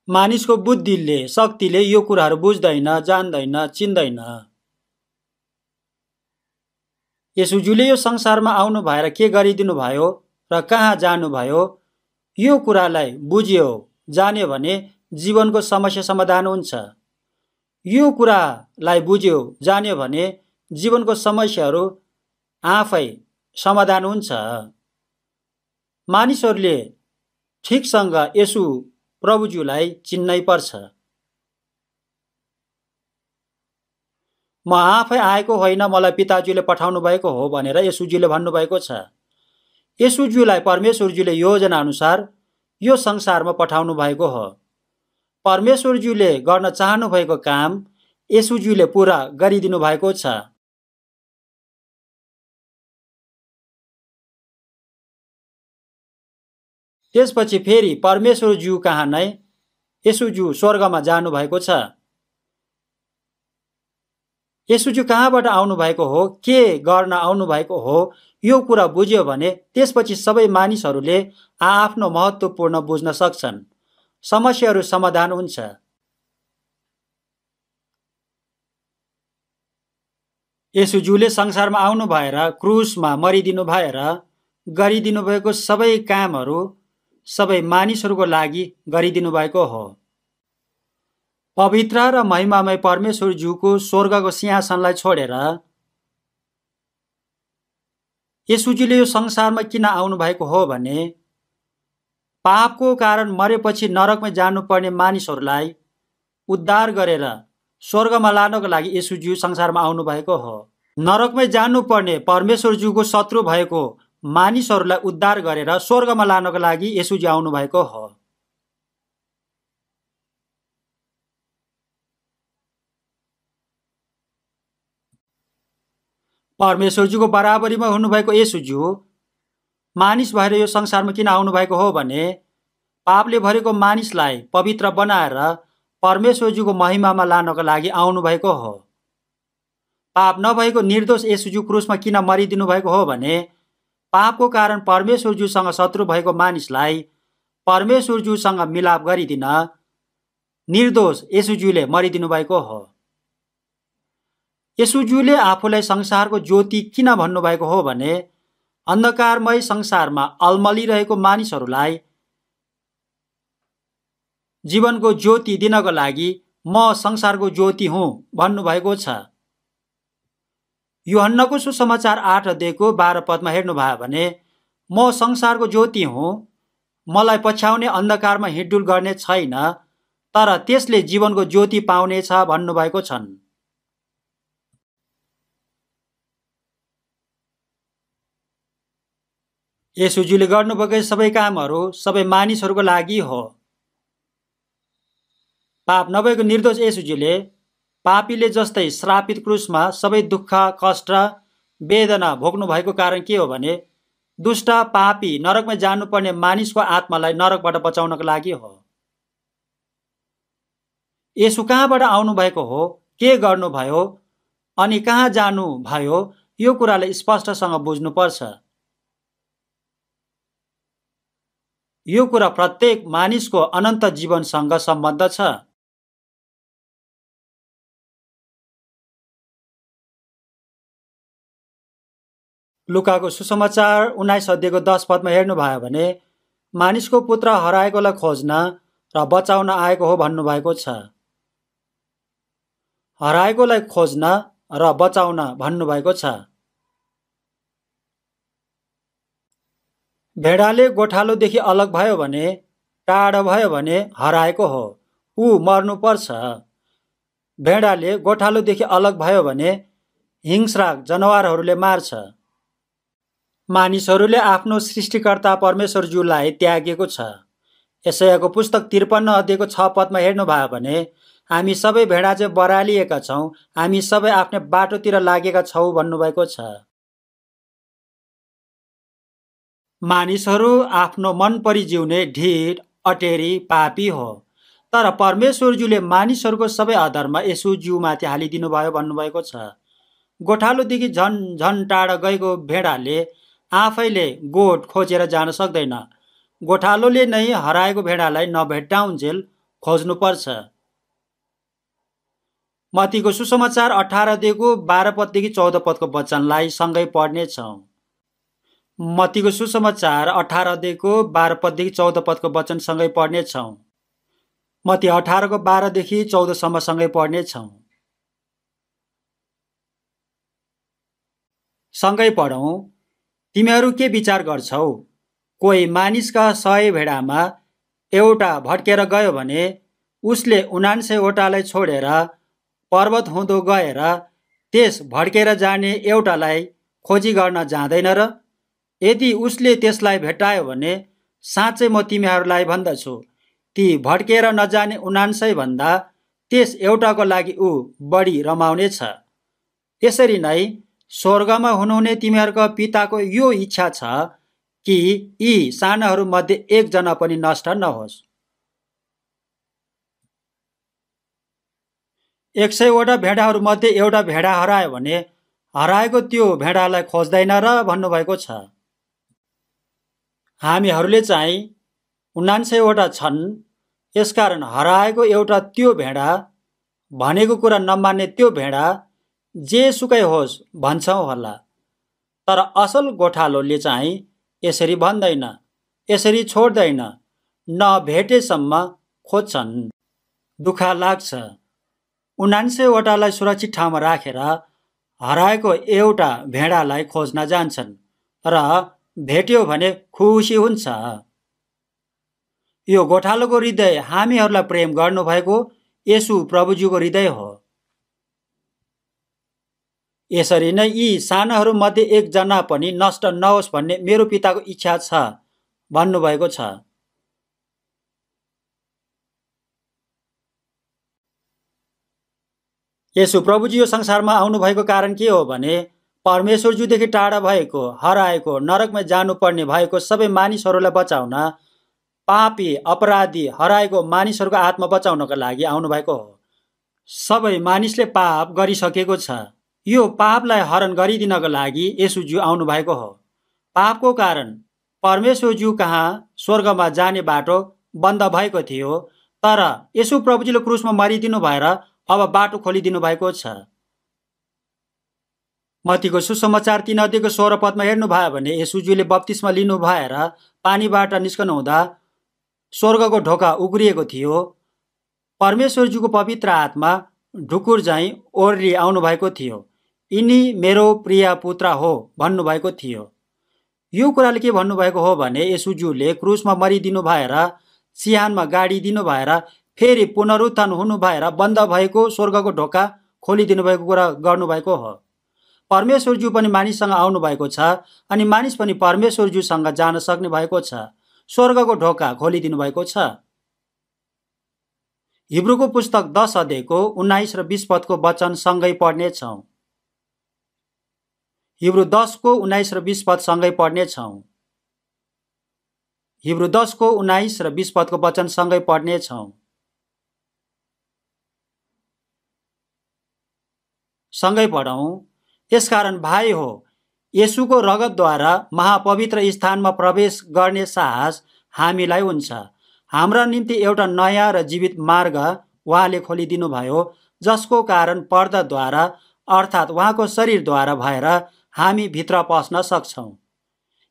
मानिसको बुद्धिले, शक्तिले यो कुराहरू बुझ्दैन, जान्दैन, चिन्दैन। येशूज्यूले यो संसारमा आउनु भएर के गरिदिनु भयो र कहाँ जानुभयो, यो कुरालाई बुझ्यो, जान्यो भने जीवनको समस्या समाधान हुन्छ। यो कुरालाई बुझ्यो, जान्यो भने जीवनको समस्याहरू आफै समाधान हुन्छ। मानिसहरूले ठिकसँग येशू प्रभुज्यूलाई चिन्नै पर्छ। म आफै आएको होइन, मलाई पिताज्यूले पठाउनु भएको हो भनेर येशूज्यूले भन्नुभएको छ। येशूज्यूलाई परमेश्वरज्यूले योजना अनुसार यो संसारमा पठाउनु भएको हो। परमेश्वरज्यूले गर्न चाहनु भएको काम येशूज्यूले पूरा गरिदिनु भएको छ। त्यसपछि फेरि परमेश्वरज्यू कहाँ नै येशूज्यू स्वर्गमा जानु भएको छ। येशूज्यू कहाँबाट आउनु भएको हो, के गर्न आउनु भएको हो, यो कुरा बुझ्यो भने त्यसपछि सबै मानिसहरूले आफ्नो महत्त्वपूर्ण बुझ्न सक्छन्। समस्याहरू समाधान हुन्छ। येशूज्यूले संसारमा आउनु भएर क्रुसमा मरिदिनु भएर गरिदिनु भएको सबै कामहरू सबै मानिसहरूको लागि गरिदिनु भएको हो। पवित्र र महिमामय परमेश्वरज्यूको स्वर्गको सिंहासनलाई छोडेर येशूज्यूले यो संसारमा किन आउनु भएको हो भने पापको कारण मरेपछि नरकमै जानुपर्ने मानिसहरूलाई उद्धार गरेर स्वर्गमा लानको लागि येशूज्यू संसारमा आउनु भएको हो। नरकमै जानुपर्ने परमेश्वरज्यूको शत्रु भएको मानिसहरूलाई उद्धार गरेर स्वर्गमा लानको लागि येशूज्यू आउनु भएको हो। परमेश्वरज्यूको बराबरीमा हुनुभएको येशूज्यू मानिस भएर यो संसारमा किन आउनु भएको हो भने पापले भरेको मानिसलाई पवित्र बनाएर परमेश्वरज्यूको महिमामा लानको लागि आउनु भएको हो। पाप नभएको निर्दोष येशूज्यू क्रुसमा किन मरिदिनु भएको हो भने पापको कारण परमेश्वरज्यूसँग शत्रु भएको मानिसलाई परमेश्वरज्यूसँग मिलाप गरिदिन निर्दोष येशूज्यूले मरिदिनु भएको हो। येशूज्यूले आफूलाई संसारको ज्योति किन भन्नुभएको हो भने अन्धकारमय संसारमा अलमलिरहेको मानिसहरूलाई जीवनको ज्योति दिनको लागि म संसारको ज्योति हुँ भन्नुभएको छ। यूहन्नाको सुसमाचार 8 अध्यायको 12 पदमा हेर्नुभयो भने म संसारको ज्योति हुँ, मलाई पछ्याउने अन्धकारमा हिँडडुल गर्ने छैन, तर त्यसले जीवनको ज्योति पाउनेछ भन्नुभएको छन्। येशूज्यूले गर्नुभएको सबै कामहरू सबै मानिसहरूको लागि हो। पाप नभएको निर्दोष येशूज्यूले पापीले जस्तै श्रापित क्रुसमा सबै दुःख, कष्ट, वेदना भोग्नु भएको कारण के हो भने दुष्ट पापी नरकमा जानुपर्ने मानिसको आत्मालाई नरकबाट बचाउनको लागि हो। येशू कहाँबाट आउनु भएको हो, के गर्नुभयो अनि कहाँ जानु भयो, यो कुरालाई स्पष्टसँग बुझ्नुपर्छ। यो कुरा प्रत्येक मानिसको अनन्त जीवनसँग सम्बन्ध छ। लुकाको सुसमाचार 19 अध्यायको 10 पदमा हेर्नुभयो भने मानिसको पुत्र हराएकोलाई खोज्न र बचाउन आएको हो भन्नुभएको छ। हराएकोलाई खोज्न र बचाउन भन्नुभएको छ। भेडाले गोठालोदेखि अलग भयो भने, टाढो भयो भने हराएको हो, ऊ मर्नुपर्छ। भेडाले गोठालोदेखि अलग भयो भने हिंस्रक जनावरहरूले मार्छ। मानिसहरूले आफ्नो सृष्टिकर्ता परमेश्वरज्यूलाई त्यागेको छ। यशायाको पुस्तक 53 अध्यायको 6 पदमा हेर्नुभयो भने हामी सबै भेडा चाहिँ बरालिएका छौँ, हामी सबै आफ्नै बाटोतिर लागेका छौँ भन्नुभएको छ। मानिसहरू आफ्नो मन परि जिउने ढिड, अटेरी पापी हो। तर परमेश्वरज्यूले मानिसहरूको सबै अधर्म येशूज्यूमाथि हालिदिनुभयो भन्नुभएको छ। गोठालोदेखि झन झन टाढा गएको भेडाले आफैले गोठ खोजेर जान सक्दैन। गोठालोले नै हराएको भेडालाई नभेट्टाउन्जेल खोज्नुपर्छ। मत्तीको सुसमाचार 18:12-14 वचनलाई सँगै पढ्नेछौँ। मत्तीको सुसमाचार 18:12-14 वचन सँगै पढ्नेछौँ। मत्ती 18:12-14 सँगै पढ्नेछौँ। सँगै पढौँ। तिमीहरू के विचार गर्छौ? कोही मानिसका 100 भेडामा एउटा भट्केर गयो भने उसले 99वटालाई छोडेर पर्वत हुँदो गएर त्यस भड्केर जाने एउटालाई खोजी गर्न जाँदैन र? यदि उसले त्यसलाई भेट्टायो भने साँच्चै म तिमीहरूलाई भन्दछु, ती भड्केर नजाने 99 भन्दा त्यस एउटाको लागि ऊ बढी रमाउनेछ। यसरी नै स्वर्गमा हुनुहुने तिमीहरूका पिताको यो इच्छा छ कि यी सानाहरूमध्ये एकजना पनि नष्ट नहोस्। 100वटा भेडाहरूमध्ये एउटा भेडा हरायो भने हराएको त्यो भेडालाई खोज्दैन र भन्नुभएको छ। हामीहरूले चाहिँ 99वटा छन्, यसकारण हराएको एउटा त्यो भेडा भनेको कुरा नमान्ने त्यो भेडा जेसुकै होस् भन्छौँ होला। तर असल गोठालोले चाहिँ यसरी भन्दैन, यसरी छोड्दैन, नभेटेसम्म खोज्छन्। दुःख लाग्छ। 99वटालाई सुरक्षित ठाउँमा राखेर हराएको एउटा भेडालाई खोज्न जान्छन् र भेट्यो भने खुसी हुन्छ। यो गोठालोको हृदय हामीहरूलाई प्रेम गर्नुभएको येशू प्रभुज्यूको हृदय हो। यसरी नै यी सानाहरूमध्ये एकजना पनि नष्ट नहोस् भन्ने मेरो पिताको इच्छा छ भन्नुभएको छ। येशू प्रभुजी यो संसारमा आउनुभएको कारण के हो भने परमेश्वरज्यूदेखि टाढा भएको, हराएको, नरकमा जानुपर्ने भएको सबै मानिसहरूलाई बचाउन, पापी, अपराधी, हराएको मानिसहरूको आत्मा बचाउनको लागि आउनुभएको हो। सबै मानिसले पाप गरिसकेको छ। यो पापलाई हरण गरिदिनको लागि येशूज्यू आउनुभएको हो। पापको कारण परमेश्वरज्यू कहाँ स्वर्गमा जाने बाटो बन्द भएको थियो, तर येशू प्रभुजीले क्रुसमा मरिदिनु भएर अब बाटो खोलिदिनु भएको छ। मत्तीको सुसमाचार 3:16 हेर्नुभयो भने येशूज्यूले बप्तिस्मा लिनु भएर पानीबाट निस्कनु हुँदा स्वर्गको ढोका उघुरिएको थियो। परमेश्वरज्यूको पवित्र आत्मा ढुकुर झैँ ओर्ली आउनुभएको थियो। यिनी मेरो प्रिय पुत्र हो भन्नुभएको थियो। यो कुराले के भन्नुभएको हो भने येशूज्यूले क्रुसमा मरिदिनु भएर, सिहानमा गाडिदिनु भएर, फेरि पुनरुत्थान हुनु भएर बन्द भएको स्वर्गको ढोका खोलिदिनु भएको कुरा गर्नुभएको हो। परमेश्वरज्यू पनि मानिससँग आउनु भएको छ अनि मानिस पनि परमेश्वरज्यूसँग जान सक्ने भएको छ। स्वर्गको ढोका खोलिदिनु भएको छ। हिब्रूको पुस्तक 10:19 र 20 वचन सँगै पढ्नेछौँ। हिब्रू 10:19 र 20 सँगै पढ्नेछौँ। हिब्रू 10:19 र 20 वचन सँगै पढ्नेछौँ। सँगै पढौँ। यसकारण भाइ हो, येशूको रगतद्वारा महापवित्र स्थानमा प्रवेश गर्ने साहस हामीलाई हुन्छ। हाम्रा निम्ति एउटा नयाँ र जीवित मार्ग उहाँले खोलिदिनु भयो, जसको कारण पर्दाद्वारा अर्थात् उहाँको शरीरद्वारा भएर हामी भित्र पस्न सक्छौँ।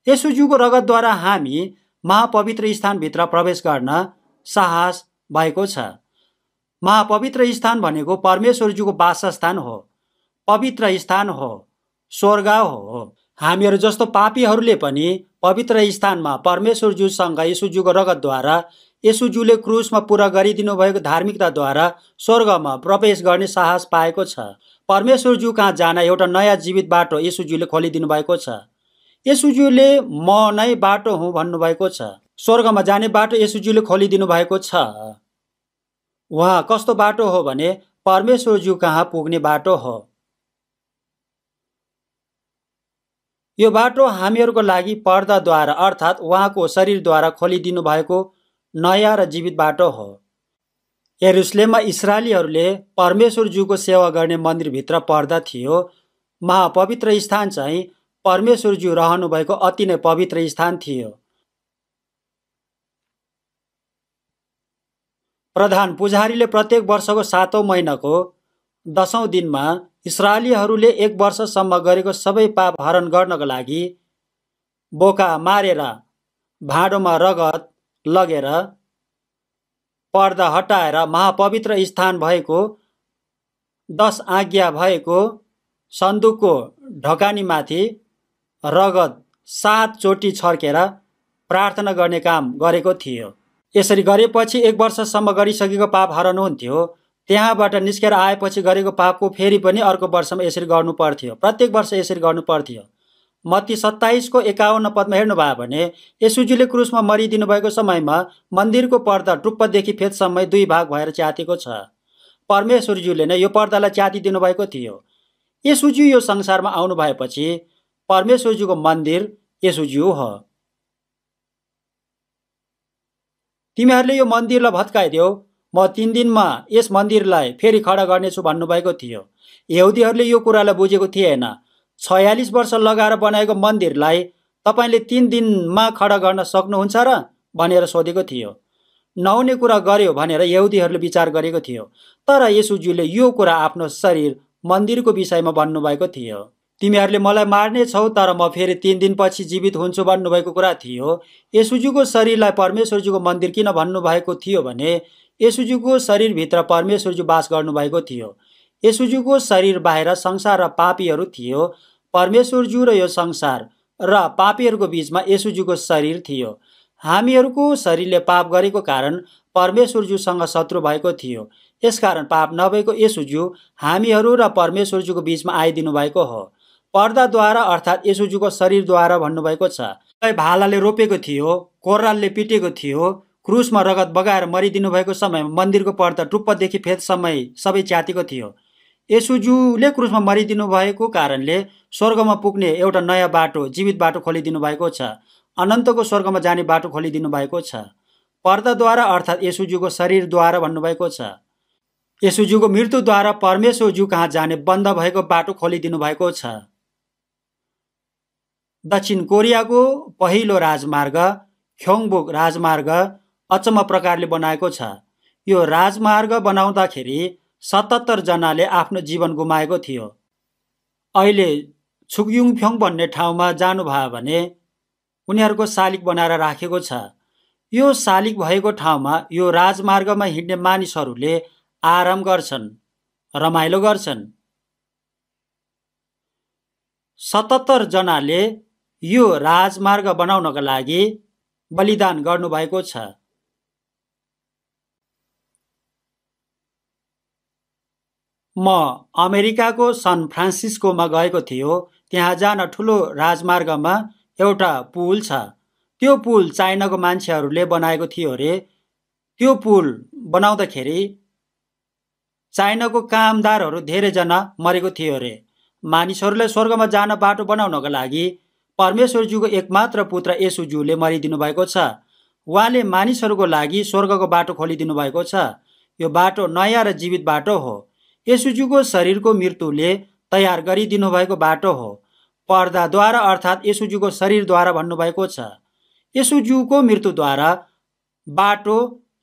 येशूज्यूको रगतद्वारा हामी महापवित्र स्थानभित्र प्रवेश गर्न साहस भएको छ। महापवित्र स्थान भनेको परमेश्वरज्यूको वासस्थान हो, पवित्र स्थान हो, स्वर्ग हो। हामीहरू जस्तो पापीहरूले पनि पवित्र स्थानमा परमेश्वरज्यूसँग येशूज्यूको रगतद्वारा येशूज्यूले क्रुसमा पुरा गरिदिनु भएको धार्मिकताद्वारा स्वर्गमा प्रवेश गर्ने साहस पाएको छ। परमेश्वरज्यू कहाँ जान एउटा नयाँ जीवित बाटो येशूज्यूले खोलिदिनु भएको छ। येशूज्यूले म नै बाटो हुँ भन्नुभएको छ। स्वर्गमा जाने बाटो येशूज्यूले खोलिदिनु भएको छ। उहाँ कस्तो बाटो हो भने परमेश्वरज्यू कहाँ पुग्ने बाटो हो। यो बाटो हामीहरूको लागि पर्दाद्वारा अर्थात् उहाँको शरीरद्वारा खोलिदिनु भएको नयाँ र जीवित बाटो हो। यरुशलेममा इस्राएलीहरूले परमेश्वरज्यूको सेवा गर्ने मन्दिरभित्र पर्दा थियो। महापवित्र स्थान चाहिँ परमेश्वरज्यू रहनुभएको अति नै पवित्र स्थान थियो। प्रधान पुजारीले प्रत्येक वर्षको 7औं महिनाको 10औं दिनमा इस्राएलीहरूले 1 वर्षसम्म गरेको सबै पाप हरण गर्नको लागि बोका मारेर भाँडोमा रगत लगेर पर्दा हटाएर महापवित्र स्थान भएको 10 आज्ञा भएको सन्दुकको ढकानीमाथि रगत 7 चोटि छर्केर प्रार्थना गर्ने काम गरेको थियो। यसरी गरेपछि 1 वर्षसम्म गरिसकेको पाप हरण हुन्थ्यो। त्यहाँबाट निस्केर आएपछि गरेको पापको फेरि पनि अर्को वर्षमा यसरी गर्नु पर्थ्यो। प्रत्येक वर्ष यसरी गर्नु पर्थ्यो। मत्ती 27को 51 पदमा हेर्नुभयो भने येशूजीले क्रुसमा मरिदिनु भएको समयमा मन्दिरको पर्दा टुप्पादेखि फेदसम्म 2 भाग भएर च्यातिएको छ। परमेश्वरज्यूले नै यो पर्दालाई च्यातिदिनु भएको थियो। येशूजी यो संसारमा आउनु भएपछि परमेश्वरज्यूको मन्दिर येशूज्यू हो। तिमीहरूले यो मन्दिरलाई भत्काइदेऊ, म 3 दिनमा यस मन्दिरलाई फेरि खडा गर्नेछु भन्नुभएको थियो। यहुदीहरूले यो कुरालाई बुझेको थिएन। 46 वर्ष लगाएर बनाएको मन्दिरलाई तपाईले 3 दिनमा खडा गर्न सक्नुहुन्छ र भनेर सोधेको थियो। नहुने कुरा गर्यो भनेर यहुदीहरूले विचार गरेको थियो। तर येशूज्यूले यो कुरा आफ्नो शरीर मन्दिरको विषयमा भन्नुभएको थियो। तिमीहरूले मलाई मार्ने छौ, तर म फेरि 3 दिनपछि जीवित हुन्छु भन्नुभएको कुरा थियो। येशूज्यूको शरीरलाई परमेश्वरज्यूको मन्दिर किन भन्नुभएको थियो भने येशूज्यूको शरीरभित्र परमेश्वरज्यू वास गर्नुभएको थियो। येशूज्यूको शरीर बाहिर संसार र पापीहरू थियो। परमेश्वरज्यू र यो संसार र पापीहरूको बीचमा येशूज्यूको शरीर थियो। हामीहरूको शरीरले पाप गरेको कारण परमेश्वरज्यूसँग शत्रु भएको थियो। यसकारण पाप नभएको येशूज्यू हामीहरू र परमेश्वरज्यूको बीचमा आइदिनु भएको हो। पर्दाद्वारा अर्थात् येशूज्यूको शरीरद्वारा भन्नुभएको छ। भालाले रोपेको थियो, कोर्रालले पिटेको थियो, क्रुसमा रगत बगाएर मरिदिनु भएको समयमा मन्दिरको पर्दा टुप्पादेखि फेदसम्म सबै च्यातेको थियो। येशूज्यूले क्रुसमा मरिदिनु भएको कारणले स्वर्गमा पुग्ने एउटा नयाँ बाटो, जीवित बाटो खोलिदिनु भएको छ। अनन्तको स्वर्गमा जाने बाटो खोलिदिनु भएको छ। पर्दाद्वारा अर्थात् येशूज्यूको शरीरद्वारा भन्नुभएको छ। येशूज्यूको मृत्युद्वारा परमेश्वरज्यू कहाँ जाने बन्द भएको बाटो खोलिदिनु भएको छ। दक्षिण कोरियाको पहिलो राजमार्ग ख्योङबुक राजमार्ग अचम्म प्रकारले बनाएको छ। यो राजमार्ग बनाउँदाखेरि 77 जनाले आफ्नो जीवन गुमाएको थियो। अहिले छुगयुङफ्योङ भन्ने ठाउँमा जानुभयो भने उनीहरूको शालिग बनाएर राखेको छ। यो शालिग भएको ठाउँमा यो राजमार्गमा हिँड्ने मानिसहरूले आराम गर्छन्, रमाइलो गर्छन्। 77 जनाले यो राजमार्ग बनाउनका लागि बलिदान गर्नुभएको छ। म अमेरिकाको सन फ्रान्सिस्कोमा गएको थियो। त्यहाँ जान ठुलो राजमार्गमा एउटा पुल छ। त्यो पुल चाइनाको मान्छेहरूले बनाएको थियो रे। त्यो पुल बनाउँदाखेरि चाइनाको कामदारहरू धेरैजना मरेको थियो रे। मानिसहरूलाई स्वर्गमा जान बाटो बनाउनको लागि परमेश्वरज्यूको एकमात्र पुत्र येशूज्यूले मरिदिनु भएको छ। उहाँले मानिसहरूको लागि स्वर्गको बाटो खोलिदिनु भएको छ। यो बाटो नयाँ र जीवित बाटो हो। येशूज्यूको शरीरको मृत्युले तयार गरिदिनु भएको बाटो हो। पर्दाद्वारा अर्थात् येशूज्यूको शरीरद्वारा भन्नुभएको छ। येशूज्यूको मृत्युद्वारा बाटो,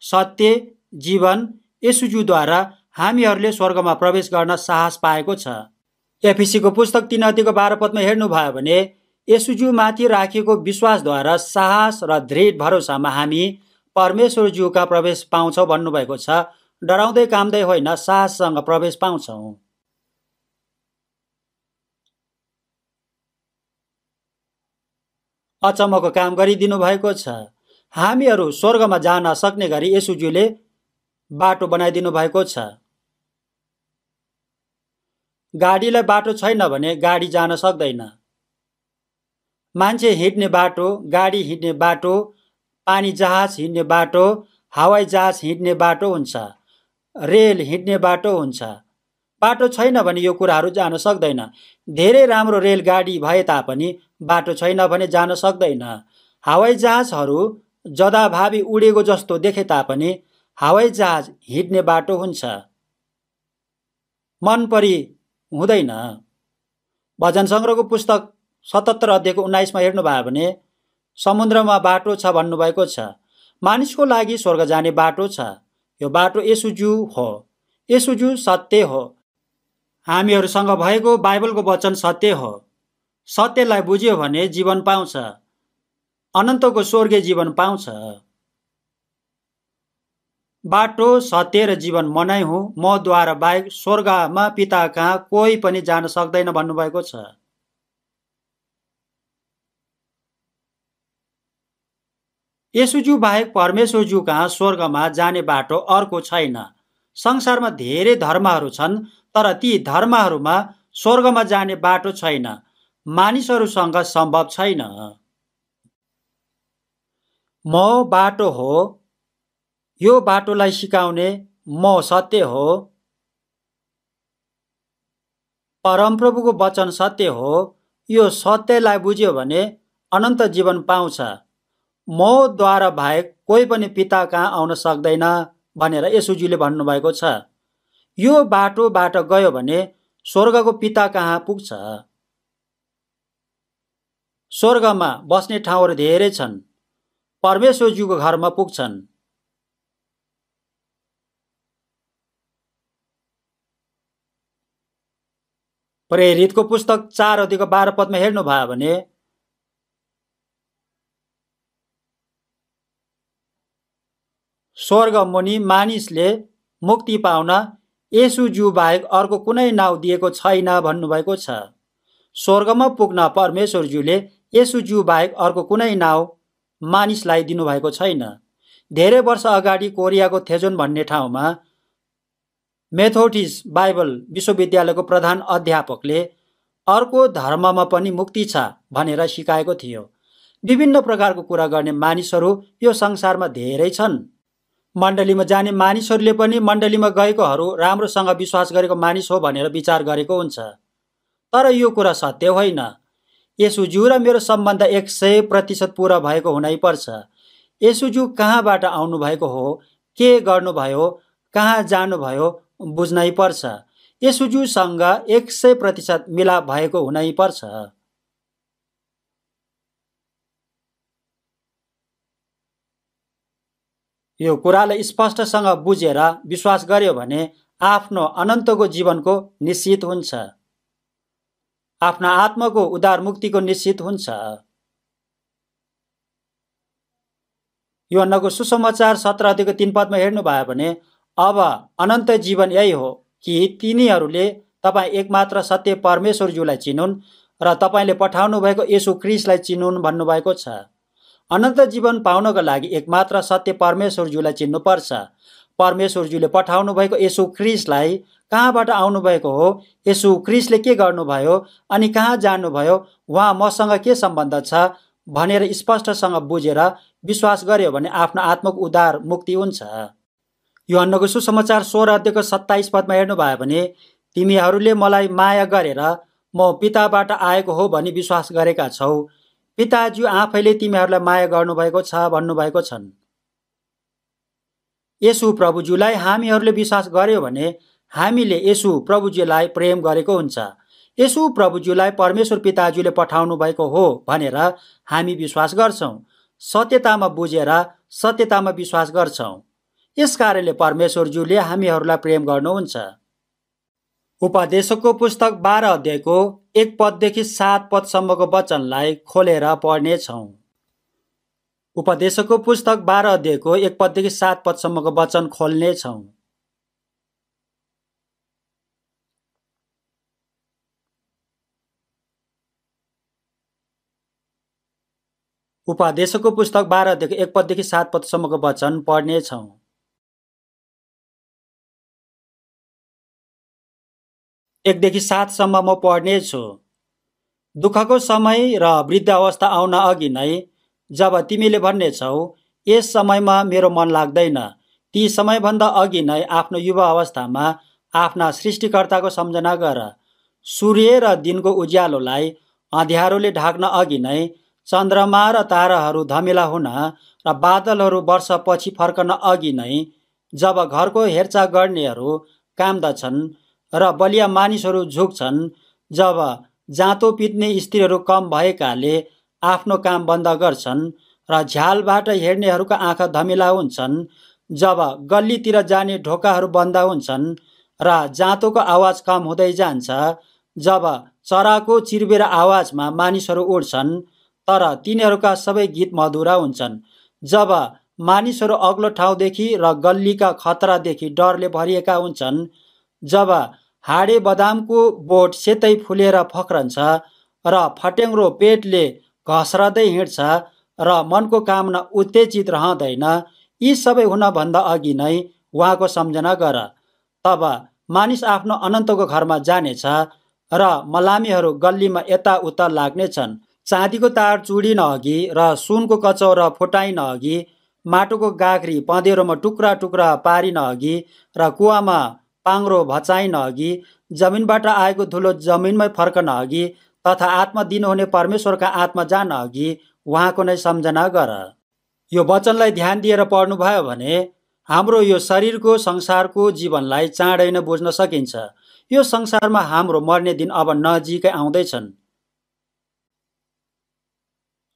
सत्य, जीवन येशूज्यूद्वारा हामीहरूले स्वर्गमा प्रवेश गर्न साहस पाएको छ। एफिसीको पुस्तक 3:12 पदमा हेर्नुभयो भने येशूज्यूमाथि राखिएको विश्वासद्वारा साहस र दृढ भरोसामा हामी परमेश्वरज्यूका प्रवेश पाउँछौँ भन्नुभएको छ। डराउँदै कामदै होइन, साहससँग प्रवेश पाउँछौँ। अचम्मको काम गरिदिनु भएको छ। हामीहरू स्वर्गमा जान सक्ने गरी येशूज्यूले बाटो बनाइदिनु भएको छ। गाडीलाई बाटो छैन भने गाडी जान सक्दैन। मान्छे हिँड्ने बाटो, गाडी हिँड्ने बाटो, पानी जहाज हिँड्ने बाटो, हवाई जहाज हिँड्ने बाटो हुन्छ, रेल हिँड्ने बाटो हुन्छ। बाटो छैन भने यो कुराहरू जान सक्दैन। धेरै राम्रो रेलगाडी भए तापनि बाटो छैन भने जान सक्दैन। हवाई जहाजहरू जदाभावी उडेको जस्तो देखे तापनि हवाई जहाज हिँड्ने बाटो हुन्छ, मन परी हुँदैन। भजन सङ्ग्रहको पुस्तक 77 अध्यायको 19मा हेर्नुभयो भने समुद्रमा बाटो छ भन्नुभएको छ। मानिसको लागि स्वर्ग जाने बाटो छ। यो बाटो येशूज्यू हो। येशूज्यू सत्य हो। हामीहरूसँग भएको बाइबलको वचन सत्य हो। सत्यलाई बुझ्यो भने जीवन पाउँछ, अनन्तको स्वर्गीय जीवन पाउँछ। बाटो, सत्य र जीवन म नै हुँ, मद्वारा बाहेक स्वर्गमा पिता कहाँ कोही पनि जान सक्दैन भन्नुभएको छ। येशूज्यू बाहेक परमेश्वरज्यू कहाँ स्वर्गमा जाने बाटो अर्को छैन। संसारमा धेरै धर्महरू छन्, तर ती धर्महरूमा स्वर्गमा जाने बाटो छैन। मानिसहरूसँग सम्भव छैन। म बाटो हो, यो बाटोलाई सिकाउने म सत्य हो। परमप्रभुको वचन सत्य हो। यो सत्यलाई बुझ्यो भने अनन्त जीवन पाउँछ। मद्वारा बाहेक कोही पनि पिता कहाँ आउन सक्दैन भनेर येशूजीले भन्नुभएको छ। यो बाटोबाट गयो भने स्वर्गको पिता कहाँ पुग्छ। स्वर्गमा बस्ने ठाउँहरू धेरै छन्। परमेश्वरज्यूको घरमा पुग्छन्। प्रेरितको पुस्तक 4 अध्यायको 12 पदमा हेर्नुभयो भने स्वर्ग मुनि मानिसले मुक्ति पाउन येशूज्यू बाहेक अर्को कुनै नाउँ दिएको छैन भन्नुभएको छ। स्वर्गमा पुग्न परमेश्वरज्यूले येशूज्यू बाहेक अर्को कुनै नाउँ मानिसलाई दिनुभएको छैन। धेरै वर्ष अगाडि कोरियाको थेजोन भन्ने ठाउँमा मेथोडिस्ट बाइबल विश्वविद्यालयको प्रधान अध्यापकले अर्को धर्ममा पनि मुक्ति छ भनेर सिकाएको थियो। विभिन्न प्रकारको कुरा गर्ने मानिसहरू यो संसारमा धेरै छन्। मण्डलीमा जाने मानिसहरूले पनि मण्डलीमा गएकोहरू राम्रोसँग विश्वास गरेको मानिस हो भनेर विचार गरेको हुन्छ। तर यो कुरा सत्य होइन। येशूज्यू र मेरो सम्बन्ध 100% पुरा भएको हुनै पर्छ। येशूज्यू कहाँबाट आउनुभएको हो, के गर्नुभयो, कहाँ जानुभयो बुझ्नै पर्छ। येशूज्यूसँग 100% मिलाप भएको हुनै पर्छ। यो कुरालाई स्पष्टसँग बुझेर विश्वास गर्यो भने आफ्नो अनन्तको जीवनको निश्चित हुन्छ। आफ्ना आत्माको उद्धार मुक्तिको निश्चित हुन्छ। यूहन्नाको सुसमाचार 17 अध्यायको 3 पदमा हेर्नुभयो भने अब अनन्त जीवन यही हो कि तिनीहरूले तपाईँ एकमात्र सत्य परमेश्वरज्यूलाई चिनुन् र तपाईँले पठाउनु भएको येशू ख्रीष्टलाई चिनुन् भन्नुभएको छ। अनन्त जीवन पाउनको लागि एकमात्र सत्य परमेश्वरज्यूलाई चिन्नुपर्छ। परमेश्वरज्यूले पठाउनु भएको येशू ख्रीष्टलाई कहाँबाट आउनुभएको हो, येशू ख्रीष्टले के गर्नुभयो अनि कहाँ जानुभयो, उहाँ मसँग के सम्बन्ध छ भनेर स्पष्टसँग बुझेर विश्वास गर्यो भने आफ्नो आत्माको उद्धार मुक्ति हुन्छ। यूहन्नाको सुसमाचार 16 अध्यायको 27 पदमा हेर्नुभयो भने तिमीहरूले मलाई माया गरेर म पिताबाट आएको हो भनी विश्वास गरेका छौ। पिताज्यू आफैले तिमीहरूलाई माया गर्नुभएको छ भन्नुभएको छन्। येशू प्रभुज्यूलाई हामीहरूले विश्वास गर्यो भने हामीले येशू प्रभुज्यूलाई प्रेम गरेको हुन्छ। येशू प्रभुज्यूलाई परमेश्वर पिताज्यूले पठाउनु भएको हो भनेर हामी विश्वास गर्छौँ। सत्यतामा बुझेर सत्यतामा विश्वास गर्छौँ। यसकारणले परमेश्वरज्यूले हामीहरूलाई प्रेम गर्नुहुन्छ। उपदेशकको पुस्तक 12 अध्यायको 1 पददेखि 7 पदसम्मको वचनलाई खोलेर पढ्नेछौँ। उपदेशकको पुस्तक 12 अध्यायको 1 पददेखि 7 पदसम्मको वचन खोल्नेछौँ। उपदेशकको पुस्तक 12 अध्यायको 1 पददेखि 7 पदसम्मको वचन पढ्नेछौँ। 1 देखि 7 सम्म म पढ्नेछु। दुःखको समय र वृद्ध अवस्था आउन अघि नै जब तिमीले भन्नेछौ यस समयमा मेरो मन लाग्दैन, ती समयभन्दा अघि नै आफ्नो युवा अवस्थामा आफ्ना सृष्टिकर्ताको सम्झना गर। सूर्य र दिनको उज्यालोलाई अँध्यारोले ढाक्न अघि नै चन्द्रमा र ताराहरू धमिला हुन र बादलहरू वर्षपछि फर्कन अघि नै जब घरको हेरचाह गर्नेहरू काम्दछन् र बलिया मानिसहरू झुक्छन्, जब जाँतो पिट्ने स्त्रीहरू कम भएकाले आफ्नो काम बन्द गर्छन् र झ्यालबाट हेर्नेहरूका आँखा धमिला हुन्छन्, जब गल्लीतिर जाने ढोकाहरू बन्द हुन्छन् र जाँतोको आवाज कम हुँदै जान्छ, जब चराको चिरबेर आवाजमा मानिसहरू उड्छन् तर तिनीहरूका सबै गीत मधुरा हुन्छन्, जब मानिसहरू अग्लो ठाउँदेखि र गल्लीका खतरादेखि डरले भरिएका हुन्छन्, जब हाडे बदामको बोट सेतै फुलेर फक्रन्छ र फट्याङ्ग्रो पेटले घस्रदै हिँड्छ र मनको कामना उत्तेजित रहँदैन, यी सबै हुनभन्दा अघि नै उहाँको सम्झना गर। तब मानिस आफ्नो अनन्तको घरमा जानेछ र मलामीहरू गल्लीमा यताउता लाग्नेछन्। चाँदीको तार चुडिन अघि र सुनको कचौरा फुटाइन अघि, माटोको गाग्री पँधेरोमा टुक्रा टुक्रा पारिन अघि र कुवामा पाङ्रो भचाइन अघि, जमिनबाट आएको धुलो जमिनमै फर्कन अघि तथा आत्मा दिनुहुने परमेश्वरका आत्मा जान अघि उहाँको नै सम्झना गर। यो वचनलाई ध्यान दिएर पढ्नुभयो भने हाम्रो यो शरीरको संसारको जीवनलाई चाँडै नै बुझ्न सकिन्छ। यो संसारमा हाम्रो मर्ने दिन अब नजिकै आउँदैछन्।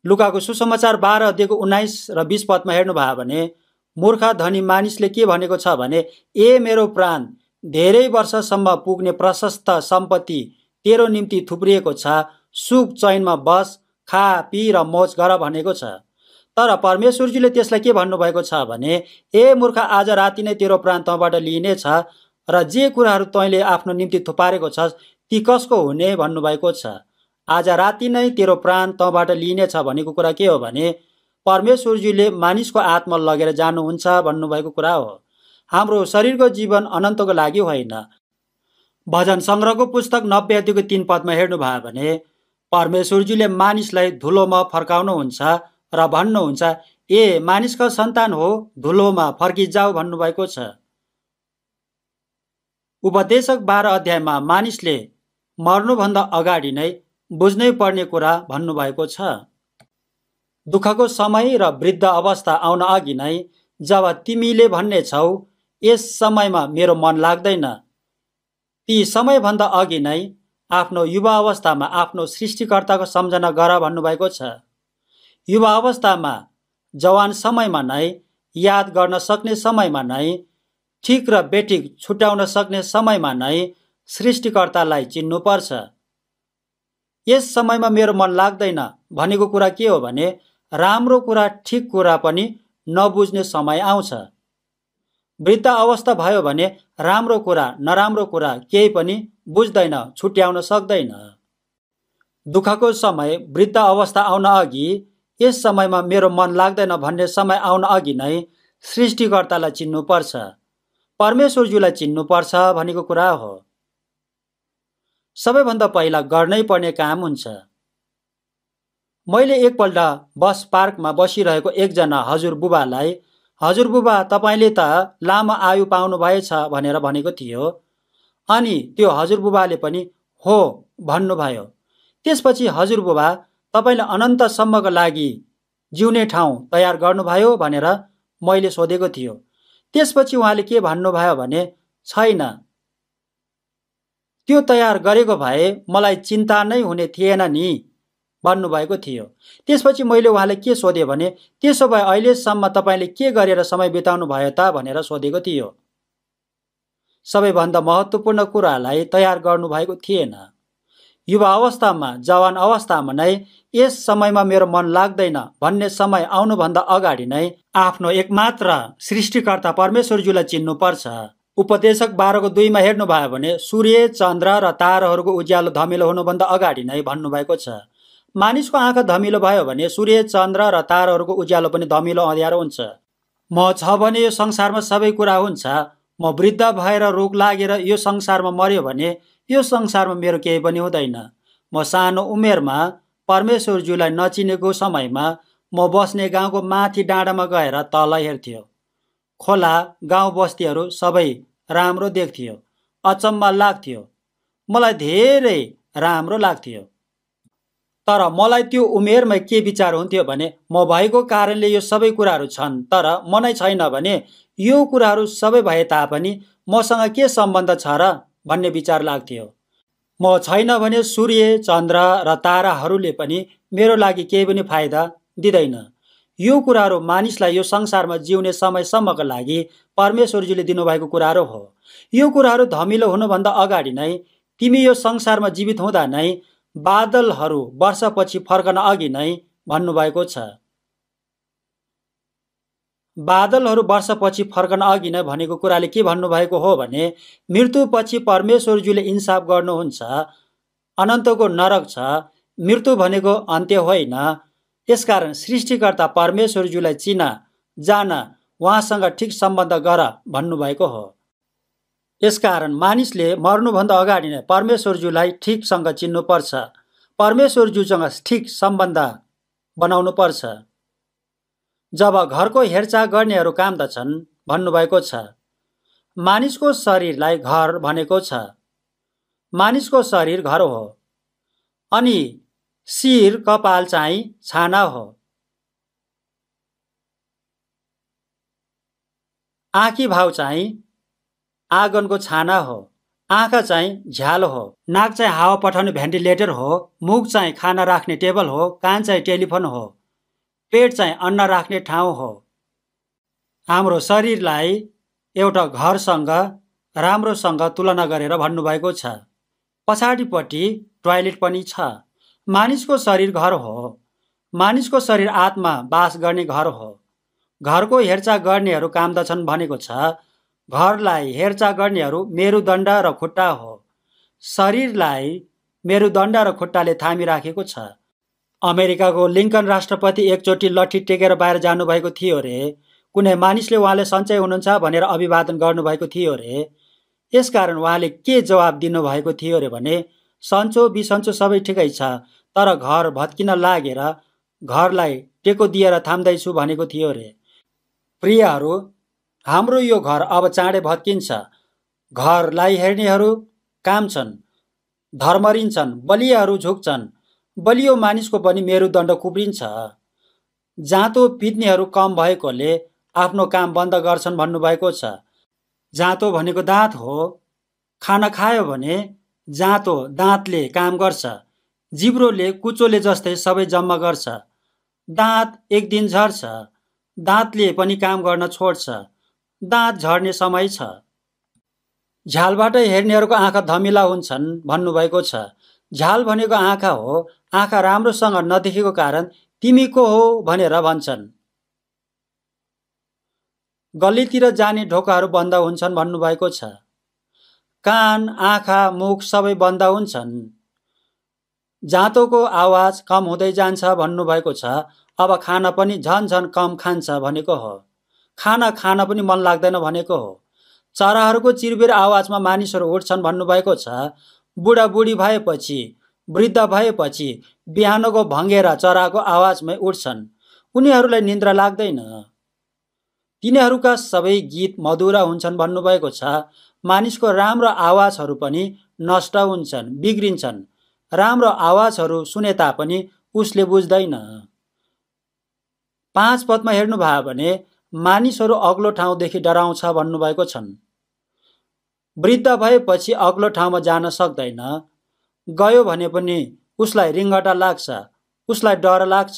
लुकाको सुसमाचार 12 अध्यायको 19 र 20 पदमा हेर्नुभयो भने मूर्ख धनी मानिसले के भनेको छ भने, ए मेरो प्राण, धेरै वर्षसम्म पुग्ने प्रशस्त सम्पत्ति तेरो निम्ति थुप्रिएको छ, सुख चैनमा बस, खा पी र मोज गर भनेको छ। तर परमेश्वरजीले त्यसलाई के भन्नुभएको छ भने, ए मूर्ख, आज राति नै तेरो प्राण तँबाट लिइनेछ र जे कुराहरू तैँले आफ्नो निम्ति थुपारेको छस् ती कसको हुने भन्नुभएको छ। आज राति नै तेरो प्राण तँबाट लिइनेछ भनेको कुरा के हो भने परमेश्वरजीले मानिसको आत्मा लगेर जानुहुन्छ भन्नुभएको कुरा हो। हाम्रो शरीरको जीवन अनन्तको लागि होइन। भजन सङ्ग्रहको पुस्तक 90 अध्यायको 3 पदमा हेर्नुभयो भने परमेश्वरजीले मानिसलाई धुलोमा फर्काउनुहुन्छ र भन्नुहुन्छ, ए मानिसका सन्तान हो, धुलोमा फर्किजाऊ भन्नुभएको छ। उपदेशक 12 अध्यायमा मानिसले मर्नुभन्दा अगाडि नै बुझ्नै पर्ने कुरा भन्नुभएको छ। दुःखको समय र वृद्ध अवस्था आउन अघि नै जब तिमीले भन्ने छौ, यस समयमा मेरो मन लाग्दैन, ती समयभन्दा अघि नै आफ्नो युवा अवस्थामा आफ्नो सृष्टिकर्ताको सम्झना गर भन्नुभएको छ। युवा अवस्थामा, जवान समयमा नै, याद गर्न सक्ने समयमा नै, ठिक र बेठिक छुट्याउन सक्ने समयमा नै सृष्टिकर्तालाई चिन्नुपर्छ। यस समयमा मेरो मन लाग्दैन भनेको कुरा के हो भने राम्रो कुरा ठिक कुरा पनि नबुझ्ने समय आउँछ। वृद्ध अवस्था भयो भने राम्रो कुरा नराम्रो कुरा केही पनि बुझ्दैन, छुट्याउन सक्दैन। दुःखको समय, वृद्ध अवस्था आउन अघि, यस समयमा मेरो मन लाग्दैन भन्ने समय आउन अघि नै सृष्टिकर्तालाई चिन्नुपर्छ, परमेश्वरज्यूलाई चिन्नुपर्छ भनेको कुरा हो। सबैभन्दा पहिला गर्नै पर्ने काम हुन्छ। मैले एकपल्ट बस पार्कमा बसिरहेको एकजना हजुरबुबालाई, हजुरबुबा तपाईँले त लामो आयु पाउनु भएछ भनेर भनेको थियो। अनि त्यो हजुरबुबाले पनि हो भन्नुभयो। त्यसपछि हजुरबुबा तपाईँले अनन्तसम्मको लागि जिउने ठाउँ तयार गर्नुभयो भनेर मैले सोधेको थियो। त्यसपछि उहाँले के भन्नुभयो भने छैन, त्यो तयार गरेको भए मलाई चिन्ता नै हुने थिएन नि भन्नुभएको थियो। त्यसपछि मैले उहाँलाई के सोधेँ भने त्यसो भए अहिलेसम्म तपाईँले के गरेर समय बिताउनु भयो त भनेर सोधेको थियो। सबैभन्दा महत्त्वपूर्ण कुरालाई तयार गर्नुभएको थिएन। युवा अवस्थामा, जवान अवस्थामा नै यस समयमा मेरो मन लाग्दैन भन्ने समय आउनुभन्दा अगाडि नै आफ्नो एकमात्र सृष्टिकर्ता परमेश्वरज्यूलाई चिन्नुपर्छ। उपदेशक 12 को 2 मा हेर्नुभयो भने सूर्य, चन्द्र र ताराहरूको उज्यालो धमिलो हुनुभन्दा अगाडि नै भन्नुभएको छ। मानिसको आँखा धमिलो भयो भने सूर्य, चन्द्र र ताराहरूको उज्यालो पनि धमिलो अँध्यारो हुन्छ। म छ भने यो संसारमा सबै कुरा हुन्छ। म वृद्ध भएर रोग लागेर यो संसारमा मर्यो भने यो संसारमा मेरो केही पनि हुँदैन। म सानो उमेरमा परमेश्वरज्यूलाई नचिनेको समयमा म बस्ने गाउँको माथि डाँडामा गएर तल हेर्थ्यो। खोला, गाउँ बस्तीहरू सबै राम्रो देख्थ्यो। अचम्म लाग्थ्यो। मलाई धेरै राम्रो लाग्थ्यो। तर मलाई त्यो उमेरमै के विचार हुन्थ्यो भने म भएको कारणले यो सबै कुराहरू छन्, तर म नै छैन भने यो कुराहरू सबै भए तापनि मसँग के सम्बन्ध छ र भन्ने विचार लाग्थ्यो। म छैन भने सूर्य, चन्द्र र ताराहरूले पनि मेरो लागि केही पनि फाइदा दिँदैन। यो कुराहरू मानिसलाई यो संसारमा जिउने समयसम्मका लागि परमेश्वरजीले दिनुभएको कुराहरू हो। यो कुराहरू धमिलो हुनुभन्दा अगाडि नै, तिमी यो संसारमा जीवित हुँदा नै, बादलहरू वर्षपछि फर्कन अघि नै भन्नुभएको छ। बादलहरू वर्षपछि फर्कन अघि नै भनेको कुराले के भन्नुभएको हो भने मृत्युपछि परमेश्वरजीले इन्साफ गर्नुहुन्छ। अनन्तको नरक छ। मृत्यु भनेको अन्त्य होइन। यसकारण सृष्टिकर्ता परमेश्वरजीलाई चिन, जान, उहाँसँग ठिक सम्बन्ध गर भन्नुभएको हो। यसकारण मानिसले मर्नुभन्दा अगाडि नै परमेश्वरज्यूलाई ठिकसँग चिन्नुपर्छ, परमेश्वरज्यूसँग ठिक सम्बन्ध बनाउनु पर्छ। जब घरको हेरचाह गर्नेहरू काम्दछन् भन्नुभएको छ। मानिसको शरीरलाई घर भनेको छ। मानिसको शरीर घर हो, अनि शिर कपाल चाहिँ छाना हो। आँखी भाउ चाहिँ आँगनको छाना हो। आँखा चाहिँ झ्याल हो। नाक चाहिँ हावा पठाउने भेन्टिलेटर हो। मुख चाहिँ खाना राख्ने टेबल हो। कान चाहिँ टेलिफोन हो। पेट चाहिँ अन्न राख्ने ठाउँ हो। हाम्रो शरीरलाई एउटा घरसँग राम्रोसँग तुलना गरेर भन्नुभएको छ। पछाडिपट्टि टोयलेट पनि छ। मानिसको शरीर घर हो। मानिसको शरीर आत्मा बास गर्ने घर हो। घरको हेरचाह गर्नेहरू काम्दछन् भनेको छ। घरलाई हेरचाह गर्नेहरू मेरुदण्ड र खुट्टा हो। शरीरलाई मेरुदण्ड र खुट्टाले थामिराखेको छ। अमेरिकाको लिङ्कन राष्ट्रपति एकचोटि लट्ठी टेकेर बाहिर जानुभएको थियो रे। कुनै मानिसले उहाँले सन्चै हुनुहुन्छ भनेर अभिवादन गर्नुभएको थियो रे। यसकारण उहाँले के जवाब दिनुभएको थियो रे भने सन्चो बिसन्चो सबै ठिकै छ, तर घर भत्किन लागेर घरलाई टेको दिएर थाम्दैछु भनेको थियो रे। प्रियहरू, हाम्रो यो घर अब चाँडै भत्किन्छ। घरलाई हेर्नेहरू काम्छन्, धर्मरिन्छन्, बलियाहरू झुक्छन्। बलियो मानिसको पनि मेरुदण्ड कुप्रिन्छ। जाँतो पित्नेहरू कम भएकोले आफ्नो काम बन्द गर्छन् भन्नुभएको छ। जाँतो भनेको दाँत हो। खाना खायो भने जाँतो दाँतले काम गर्छ। जिब्रोले कुचोले जस्तै सबै जम्मा गर्छ। दाँत एक दिन झर्छ। दाँतले पनि काम गर्न छोड्छ। दाँत झर्ने समय छ। झ्यालबाट हेर्नेहरूको आँखा धमिला हुन्छन् भन्नुभएको छ। झ्याल भनेको आँखा हो। आँखा राम्रोसँग नदेखेको कारण तिमी को हो भनेर भन्छन्। गल्लीतिर जाने ढोकाहरू बन्द हुन्छन् भन्नुभएको छ। कान, आँखा, मुख सबै बन्द हुन्छन्। जाँतोको आवाज कम हुँदै जान्छ भन्नुभएको छ। अब खाना पनि झन झन कम खान्छ भनेको हो। खाना खान पनि मन लाग्दैन भनेको हो। चराहरूको चिरबिर आवाजमा मानिसहरू उठ्छन् भन्नुभएको छ। बुढाबुढी भएपछि, वृद्ध भएपछि बिहानको भँगेरा चराको आवाजमै उठ्छन्। उनीहरूलाई निन्द्रा लाग्दैन। तिनीहरूका सबै गीत मधुरा हुन्छन् भन्नुभएको छ। मानिसको राम्रो आवाजहरू पनि नष्ट हुन्छन्, बिग्रिन्छन्। राम्रो आवाजहरू सुने तापनि उसले बुझ्दैन। 5 पदमा हेर्नुभयो भने मानिसहरू अग्लो ठाउँदेखि डराउँछ भन्नुभएको छन्। वृद्ध भएपछि अग्लो ठाउँमा जान सक्दैन। गयो भने पनि उसलाई रिङ्गटा लाग्छ, उसलाई डर लाग्छ।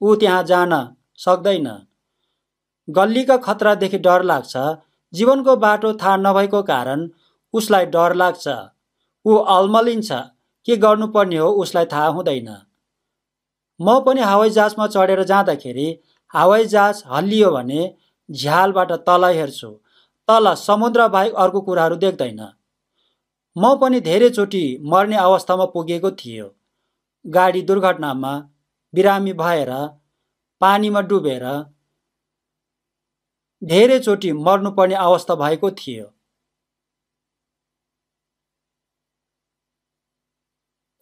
ऊ त्यहाँ जान सक्दैन। गल्लीका खतरादेखि डर लाग्छ। जीवनको बाटो थाहा नभएको कारण उसलाई डर लाग्छ। ऊ अल्मलिन्छ। के गर्नुपर्ने हो उसलाई थाहा हुँदैन। म पनि हवाईजहाजमा चढेर जाँदाखेरि हवाईजहाज हल्लियो भने झ्यालबाट तल हेर्छु। तल समुद्र बाहेक अर्को कुराहरू देख्दैन। म पनि धेरैचोटि मर्ने अवस्थामा पुगेको थियो। गाडी दुर्घटनामा बिरामी भएर, पानीमा डुबेर धेरैचोटि मर्नुपर्ने अवस्था भएको थियो।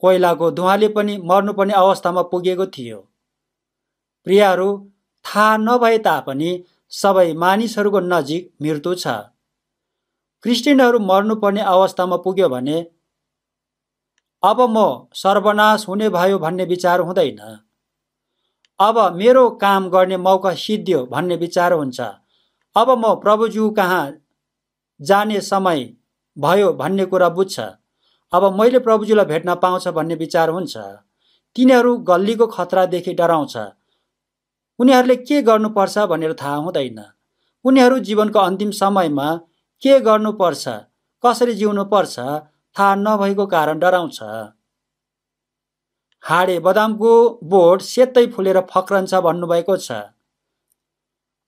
कोइलाको धुवाले पनि मर्नुपर्ने अवस्थामा पुगेको थियो। प्रियहरू, थाहा नभए तापनि सबै मानिसहरूको नजिक मृत्यु छ। क्रिस्चियनहरू मर्नुपर्ने अवस्थामा पुग्यो भने अब म सर्वनाश हुने भयो भन्ने विचार हुँदैन। अब मेरो काम गर्ने मौका सिद्धियो भन्ने विचार हुन्छ। अब म प्रभुज्यू कहाँ जाने समय भयो भन्ने कुरा बुझ्छ। अब मैले प्रभुज्यूलाई भेट्न पाउँछ भन्ने विचार हुन्छ। तिनीहरू गल्लीको खतरादेखि डराउँछ। उनीहरूले के गर्नुपर्छ भनेर थाहा हुँदैन। उनीहरू जीवनको अन्तिम समयमा के गर्नुपर्छ, कसरी जिउनुपर्छ थाहा नभएको कारण डराउँछ। हाडे बदामको बोट सेतै फुलेर फक्रन्छ भन्नुभएको छ।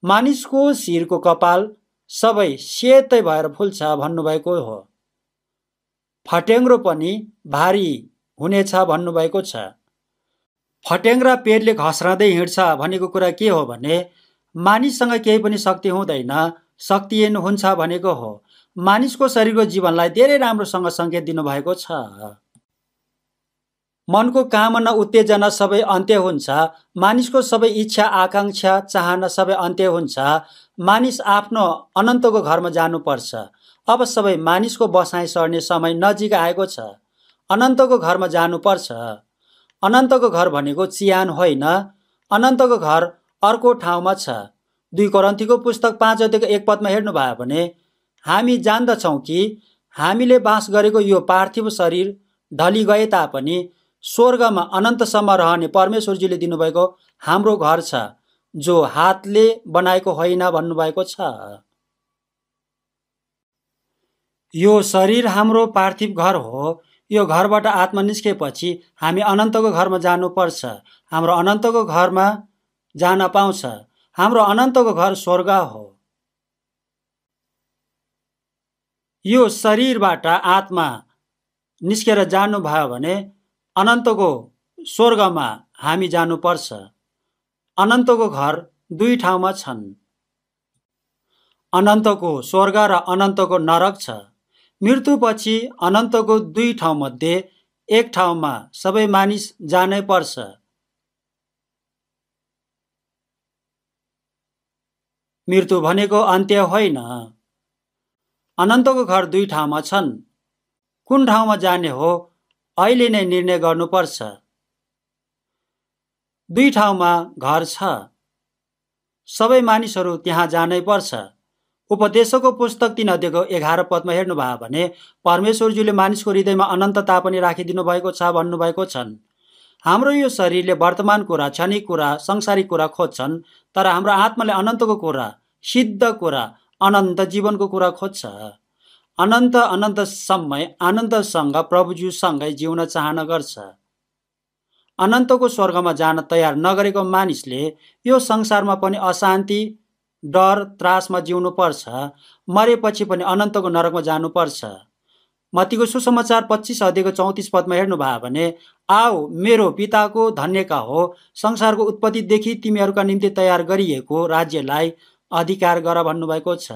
मानिसको शिरको कपाल सबै सेतै भएर फुल्छ भन्नुभएको हो। फट्याङ्ग्रो पनि भारी हुनेछ भन्नुभएको छ। फट्याङ्ग्रा पेटले घस्राँदै हिँड्छ भनेको कुरा के हो भने मानिससँग केही पनि शक्ति हुँदैन, शक्तिहीन हुन्छ भनेको हो। मानिसको शरीरको जीवनलाई धेरै राम्रोसँग सङ्केत दिनुभएको छ। मनको कामना उत्तेजना सबै अन्त्य हुन्छ। मानिसको सबै इच्छा आकाङ्क्षा चाहना सबै अन्त्य हुन्छ। मानिस आफ्नो अनन्तको घरमा जानुपर्छ। अब सबै मानिसको बसाइ सर्ने समय नजिक आएको छ। अनन्तको घरमा जानुपर्छ। अनन्तको घर भनेको चिहान होइन। अनन्तको घर अर्को ठाउँमा छ। 2 कोरिन्थीको पुस्तक 5:1 हेर्नुभयो भने हामी जान्दछौँ कि हामीले बास गरेको यो पार्थिव शरीर ढली गए तापनि स्वर्गमा अनन्तसम्म रहने परमेश्वरजीले दिनुभएको हाम्रो घर छ, जो हातले बनाएको होइन भन्नुभएको छ। यो शरीर हाम्रो पार्थिव घर हो। यो घरबाट आत्मा निस्केपछि हामी अनन्तको घरमा जानुपर्छ। हाम्रो अनन्तको घरमा जान पाउँछ। हाम्रो अनन्तको घर स्वर्ग हो। यो शरीरबाट आत्मा निस्केर जानुभयो भने अनन्तको स्वर्गमा हामी जानुपर्छ। अनन्तको घर 2 ठाउँमा छन्। अनन्तको स्वर्ग र अनन्तको नरक छ। मृत्युपछि अनन्तको 2 ठाउँमध्ये 1 ठाउँमा सबै मानिस जानै पर्छ। मृत्यु भनेको अन्त्य होइन। अनन्तको घर 2 ठाउँमा छन्। कुन ठाउँमा जाने हो अहिले नै निर्णय गर्नुपर्छ। 2 ठाउँमा घर छ। सबै मानिसहरू त्यहाँ जानै पर्छ। उपदेशको पुस्तक 3:11 हेर्नुभयो भने परमेश्वरजीले मानिसको हृदयमा अनन्तता पनि राखिदिनु भएको छ भन्नुभएको छन्। हाम्रो यो शरीरले वर्तमान कुरा, क्षणिक कुरा, संसारिक कुरा खोज्छन्, तर हाम्रो आत्माले अनन्तको कुरा, सिद्ध कुरा, अनन्त जीवनको कुरा खोज्छ। अनन्त समय आनन्दसँग प्रभुज्यूसँगै जिउन चाहना गर्छ। अनन्तको स्वर्गमा जान तयार नगरेको मानिसले यो संसारमा पनि अशान्ति, डर, त्रासमा जिउनु पर्छ। मरेपछि पनि अनन्तको नरकमा जानुपर्छ। मत्तीको सुसमाचार 25:34 हेर्नुभयो भने आओ मेरो पिताको धन्यका हो, संसारको उत्पत्तिदेखि तिमीहरूका निम्ति तयार गरिएको राज्यलाई अधिकार गर भन्नुभएको छ।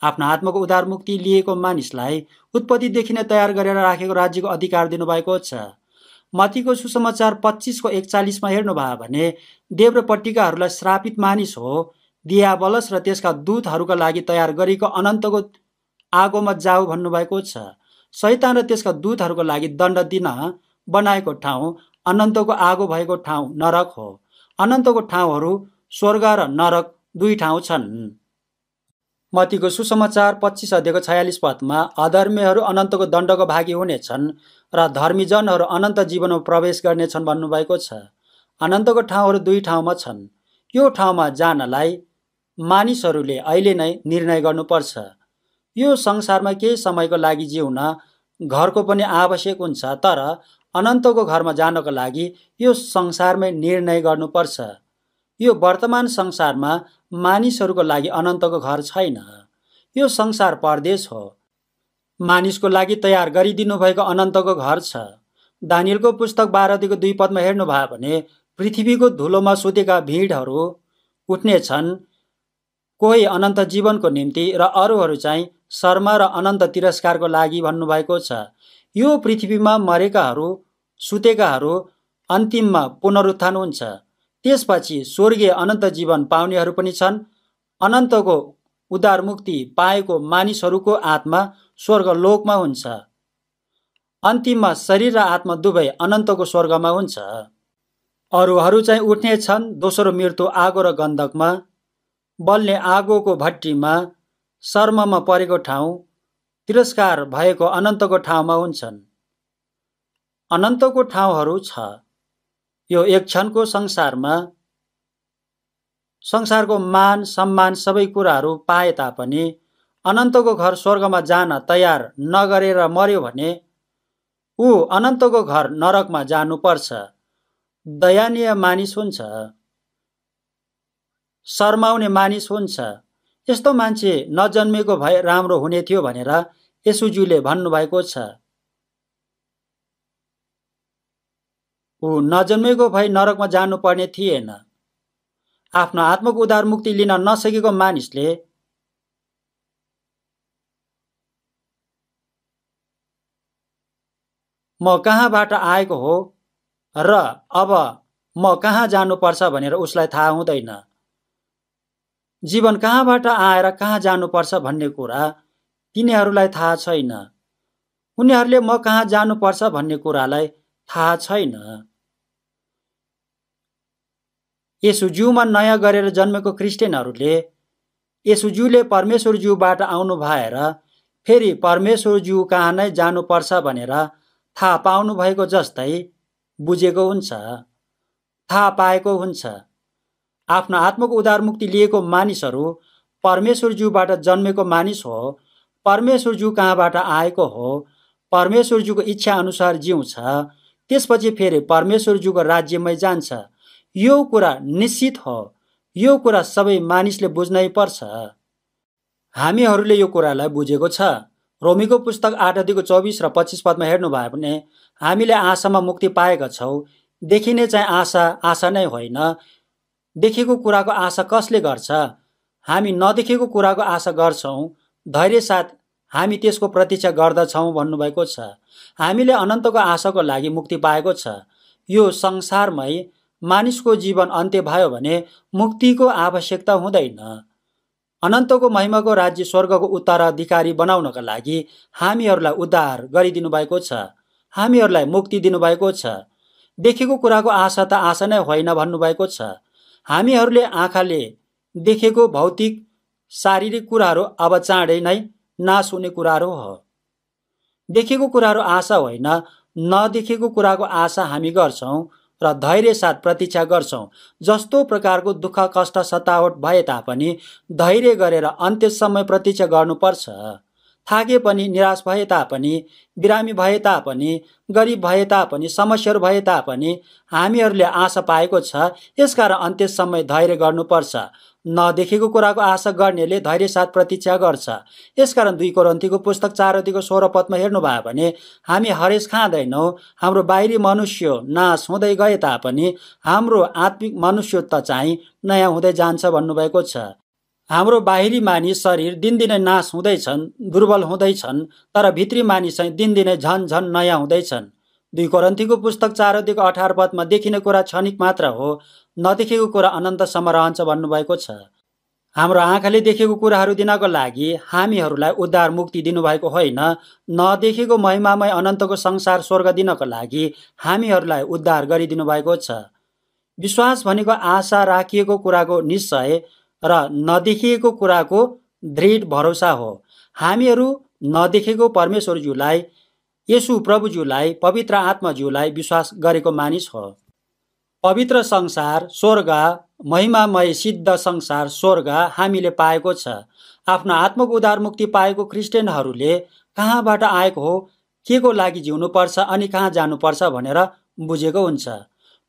आफ्नो आत्माको उद्धार मुक्ति लिएको मानिसलाई उत्पत्तिदेखि नै तयार गरेर राखेको राज्यको अधिकार दिनुभएको छ। मत्तीको सुसमाचार 25:41 हेर्नुभयो भने देब्रेपट्टिकाहरूलाई श्रापित मानिस हो, दियाबलस र त्यसका दूतहरूका लागि तयार गरेको अनन्तको आगोमा जाऊ भन्नुभएको छ। शैतान र त्यसका दूतहरूको लागि दण्ड दिन बनाएको ठाउँ अनन्तको आगो भएको ठाउँ नरक हो। अनन्तको ठाउँहरू स्वर्ग र नरक 2 ठाउँ छन्। मत्तीको सुसमाचार 25:46 अधर्मीहरू अनन्तको दण्डको भागी हुनेछन् र धर्मीजनहरू अनन्त जीवनमा प्रवेश गर्नेछन् भन्नुभएको छ। अनन्तको ठाउँहरू 2 ठाउँमा छन्। यो ठाउँमा जानलाई मानिसहरूले अहिले नै निर्णय गर्नुपर्छ। यो संसारमा केही समयको लागि जिउन घरको पनि आवश्यक हुन्छ, तर अनन्तको घरमा जानको लागि यो संसारमै निर्णय गर्नुपर्छ। यो वर्तमान संसारमा मानिसहरूको लागि अनन्तको घर छैन। यो संसार परदेश हो। मानिसको लागि तयार गरिदिनु भएको अनन्तको घर छ। दानियलको पुस्तक 12:2 हेर्नुभयो भने पृथ्वीको धुलोमा सुतेका भिडहरू उठ्नेछन्, कोही अनन्त जीवनको निम्ति र अरूहरू चाहिँ शर्मा र अनन्त तिरस्कारको लागि भन्नुभएको छ। यो पृथ्वीमा मरेकाहरू, सुतेकाहरू अन्तिममा पुनरुत्थान हुन्छ। त्यसपछि स्वर्गीय अनन्त जीवन पाउनेहरू पनि छन्। अनन्तको उद्धार मुक्ति पाएको मानिसहरूको आत्मा स्वर्गलोकमा हुन्छ। अन्तिममा शरीर र आत्मा दुवै अनन्तको स्वर्गमा हुन्छ। अरूहरू चाहिँ उठ्ने छन् दोस्रो मृत्यु आगो र गन्धकमा, बल्ने आगोको भट्टीमा, शर्ममा परेको ठाउँ, तिरस्कार भएको अनन्तको ठाउँमा हुन्छन्। अनन्तको ठाउँहरू छ। यो एक क्षणको संसारको मान सम्मान सबै कुराहरू पाए तापनि अनन्तको घर स्वर्गमा जान तयार नगरेर मर्यो भने ऊ अनन्तको घर नरकमा जानुपर्छ। दयानीय मानिस हुन्छ, शर्माउने मानिस हुन्छ। यस्तो मान्छे नजन्मेको भए राम्रो हुने थियो भनेर येशूज्यूले भन्नुभएको छ। ऊ नजन्मेको भए नरकमा जानुपर्ने थिएन। आफ्नो आत्माको उद्धार मुक्ति लिन नसकेको मानिसले म कहाँबाट आएको हो र अब म कहाँ जानुपर्छ भनेर उसलाई थाहा हुँदैन। जीवन कहाँबाट आएर कहाँ जानुपर्छ भन्ने कुरा तिनीहरूलाई थाहा छैन। उनीहरूले म कहाँ जानुपर्छ भन्ने कुरालाई थाहा छैन। येशूज्यूमा नयाँ गरेर जन्मेको क्रिस्चियनहरूले येशूज्यूले परमेश्वरज्यूबाट आउनु भएर फेरि परमेश्वरज्यू कहाँ नै जानुपर्छ भनेर थाहा पाउनु भएको जस्तै बुझेको हुन्छ, थाहा पाएको हुन्छ। आफ्नो आत्माको उद्धार मुक्ति लिएको मानिसहरू परमेश्वरज्यूबाट जन्मेको मानिस हो, परमेश्वरज्यू कहाँबाट आएको हो, परमेश्वरज्यूको इच्छा अनुसार जिउँछ, त्यसपछि फेरि परमेश्वरज्यूको राज्यमै जान्छ। यो कुरा निश्चित हो। यो कुरा सबै मानिसले बुझ्नै पर्छ। हामीहरूले यो कुरालाई बुझेको छ। रोमीको पुस्तक 8:24 र 25 पदमा हेर्नुभयो भने हामीले आशामा मुक्ति पाएका छौँ। देखिने चाहिँ आशा नै होइन। देखेको कुराको आशा कसले गर्छ? हामी नदेखेको कुराको आशा गर्छौँ, धैर्य साथ हामी त्यसको प्रतीक्षा गर्दछौँ भन्नुभएको छ। हामीले अनन्तको आशाको लागि मुक्ति पाएको छ। यो संसारमै मानिसको जीवन अन्त्य भयो भने मुक्तिको आवश्यकता हुँदैन। अनन्तको महिमाको राज्य स्वर्गको उत्तराधिकारी बनाउनका लागि हामीहरूलाई उद्धार गरिदिनु भएको छ, हामीहरूलाई मुक्ति दिनुभएको छ। देखेको कुराको आशा त आशा नै होइन भन्नुभएको छ। हामीहरूले आँखाले देखेको भौतिक शारीरिक कुराहरू अब चाँडै नै नाश हुने कुराहरू हो। देखेको कुराहरू आशा होइन, नदेखेको कुराको आशा हामी गर्छौँ र धैर्य साथ प्रतीक्षा गर्छौँ। जस्तो प्रकारको दुःख कष्ट सतावट भए तापनि धैर्य गरेर अन्त्यसम्म प्रतीक्षा गर्नुपर्छ। थाके पनि, निराश भए तापनि, बिरामी भए तापनि, गरिब भए तापनि, समस्याहरू भए तापनि हामीहरूले आशा पाएको छ। यसकारण अन्त्यसम्म धैर्य गर्नुपर्छ। नदेखेको कुराको आशा गर्नेले धैर्य साथ प्रतीक्षा गर्छ। यसकारण 2 कोरिन्थीको पुस्तक 4:16 पदमा हेर्नुभयो भने हामी हरेस खाँदैनौँ। हाम्रो बाहिरी मनुष्य नाश हुँदै गए तापनि हाम्रो आत्मिक मनुष्य त चाहिँ नयाँ हुँदै जान्छ भन्नुभएको छ। हाम्रो बाहिरी मानिस शरीर दिनदिनै नाश हुँदैछन्, दुर्बल हुँदैछन्, तर भित्री मानिस चाहिँ दिनदिनै झन झन नयाँ हुँदैछन्। 2 कोरिन्थीको पुस्तक 4:18 पदमा देखिने कुरा क्षणिक मात्र हो, नदेखेको कुरा अनन्तसम्म रहन्छ भन्नुभएको छ। हाम्रो आँखाले देखेको कुराहरू दिनको लागि हामीहरूलाई उद्धार मुक्ति दिनुभएको होइन, नदेखेको महिमामय अनन्तको संसार स्वर्ग दिनको लागि हामीहरूलाई उद्धार गरिदिनु भएको छ। विश्वास भनेको आशा राखिएको कुराको निश्चय र नदेखिएको कुराको दृढ भरोसा हो। हामीहरू नदेखेको परमेश्वरज्यूलाई, येशू प्रभुज्यूलाई, पवित्र आत्माज्यूलाई विश्वास गरेको मानिस हो। पवित्र संसार स्वर्ग, महिमामय सिद्ध संसार स्वर्ग हामीले पाएको छ। आफ्नो आत्माको उद्धार मुक्ति पाएको क्रिस्चियनहरूले कहाँबाट आएको हो, के को लागि जिउनुपर्छ अनि कहाँ जानुपर्छ भनेर बुझेको हुन्छ।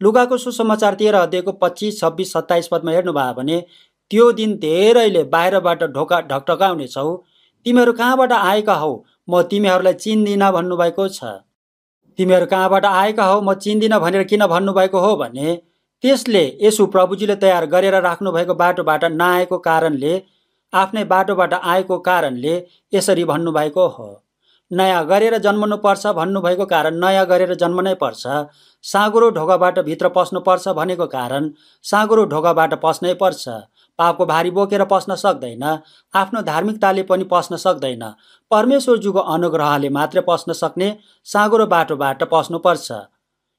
लुकाको सुसमाचार 13:25, 26, 27 पदमा हेर्नुभयो भने त्यो दिन धेरैले बाहिरबाट ढोका ढकढकाउनेछौ, तिमीहरू कहाँबाट आएका हौ, म तिमीहरूलाई चिन्दिनँ भन्नुभएको छ। तिमीहरू कहाँबाट आएका हौ, म चिन्दिनँ भनेर किन भन्नुभएको हो भने त्यसले येशू प्रभुजीले तयार गरेर राख्नुभएको बाटोबाट नआएको कारणले, आफ्नै बाटोबाट आएको कारणले यसरी भन्नुभएको हो। नयाँ गरेर जन्मनु पर्छ भन्नुभएको कारण नयाँ गरेर जन्मनै पर्छ। साँघुरो ढोकाबाट भित्र पस्नुपर्छ भनेको कारण साँघुरो ढोकाबाट पस्नै पर्छ। पापको भारी बोकेर पस्न सक्दैन, आफ्नो धार्मिकताले पनि पस्न सक्दैन। परमेश्वरज्यूको अनुग्रहले मात्रै पस्न सक्ने साँगुरो बाटोबाट पस्नुपर्छ।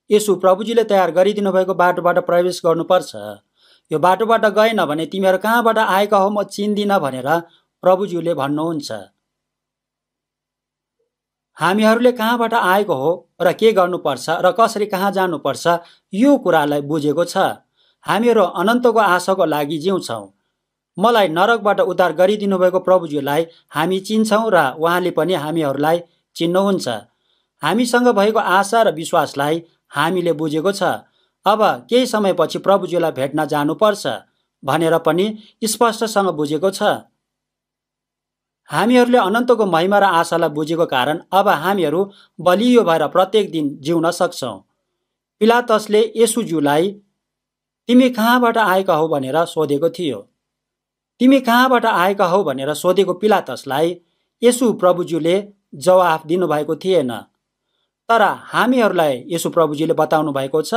यसो प्रभुजीले तयार गरिदिनु भएको बाटोबाट प्रवेश गर्नुपर्छ। यो बाटोबाट गएन भने तिमीहरू कहाँबाट आएका हो म चिन्दिनँ भनेर प्रभुज्यूले भन्नुहुन्छ। हामीहरूले कहाँबाट आएको हो र के गर्नुपर्छ र कसरी कहाँ जानुपर्छ यो कुरालाई बुझेको छ। हामीहरू अनन्तको आशाको लागि जिउँछौँ। मलाई नरकबाट उद्धार गरिदिनु भएको प्रभुज्यूलाई हामी चिन्छौँ र उहाँले पनि हामीहरूलाई चिन्नुहुन्छ। हामीसँग भएको आशा र विश्वासलाई हामीले बुझेको छ। अब केही समयपछि प्रभुज्यूलाई भेट्न जानुपर्छ भनेर पनि स्पष्टसँग बुझेको छ। हामीहरूले अनन्तको महिमा र आशालाई बुझेको कारण अब हामीहरू बलियो भएर प्रत्येक दिन जिउन सक्छौँ। पिलातसले येशूज्यूलाई तिमी कहाँबाट आएका हौ भनेर सोधेको थियो। तिमी कहाँबाट आएका हौ भनेर सोधेको पिलातसलाई येशू प्रभुज्यूले जवाफ दिनुभएको थिएन। तर हामीहरूलाई येशू प्रभुज्यूले बताउनु भएको छ।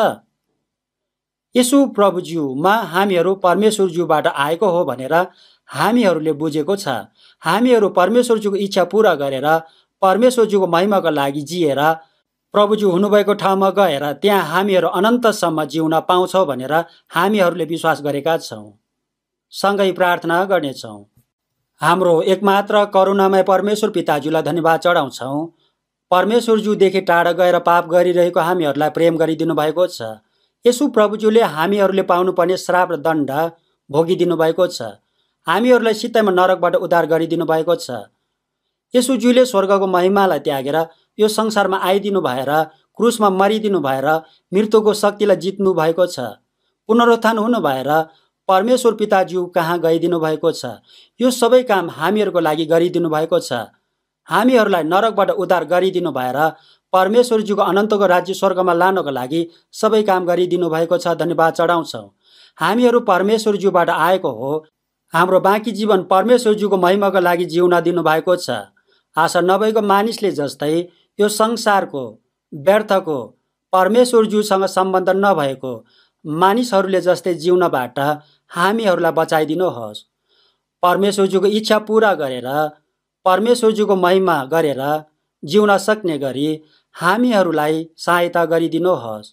येशू प्रभुज्यूमा हामीहरू परमेश्वरज्यूबाट आएको हो भनेर हामीहरूले बुझेको छ। हामीहरू परमेश्वरज्यूको इच्छा पूरा गरेर परमेश्वरज्यूको महिमाको लागि जिएर प्रभुज्यू हुनुभएको ठाउँमा गएर त्यहाँ हामीहरू अनन्तसम्म जिउन पाउँछौँ भनेर हामीहरूले विश्वास गरेका छौँ। सँगै प्रार्थना गर्नेछौँ। हाम्रो एकमात्र करुणामय परमेश्वर पिताज्यूलाई धन्यवाद चढाउँछौँ। परमेश्वरज्यूदेखि टाढा गएर पाप गरिरहेको हामीहरूलाई प्रेम गरिदिनु भएको छ। येशू प्रभुज्यूले हामीहरूले पाउनुपर्ने श्राप र दण्ड भोगिदिनु भएको छ। हामीहरूलाई सित्तैमा नरकबाट उद्धार गरिदिनु भएको छ। येशूज्यूले स्वर्गको महिमालाई त्यागेर यो संसारमा आइदिनु भएर क्रुसमा मरिदिनु भएर मृत्युको शक्तिलाई जित्नु भएको छ। पुनरुत्थान हुनु भएर परमेश्वर पिताज्यू कहाँ गइदिनु भएको छ। यो सबै काम हामीहरूको लागि गरिदिनु भएको छ। हामीहरूलाई नरकबाट उद्धार गरिदिनु भएर परमेश्वरज्यूको अनन्तको राज्य स्वर्गमा लानको लागि सबै काम गरिदिनु भएको छ। धन्यवाद चढाउँछौँ। हामीहरू परमेश्वरज्यूबाट आएको हो। हाम्रो बाँकी जीवन परमेश्वरज्यूको महिमाको लागि जिउन दिनुभएको छ। आशा नभएको मानिसले जस्तै यो संसारको व्यर्थको परमेश्वरज्यूसँग सम्बन्ध नभएको मानिसहरूले जस्तै जिउनबाट हामीहरूलाई बचाइदिनुहोस्। परमेश्वरज्यूको इच्छा पूरा गरेर परमेश्वरज्यूको महिमा गरेर जिउन सक्ने गरी हामीहरूलाई सहायता गरिदिनुहोस्।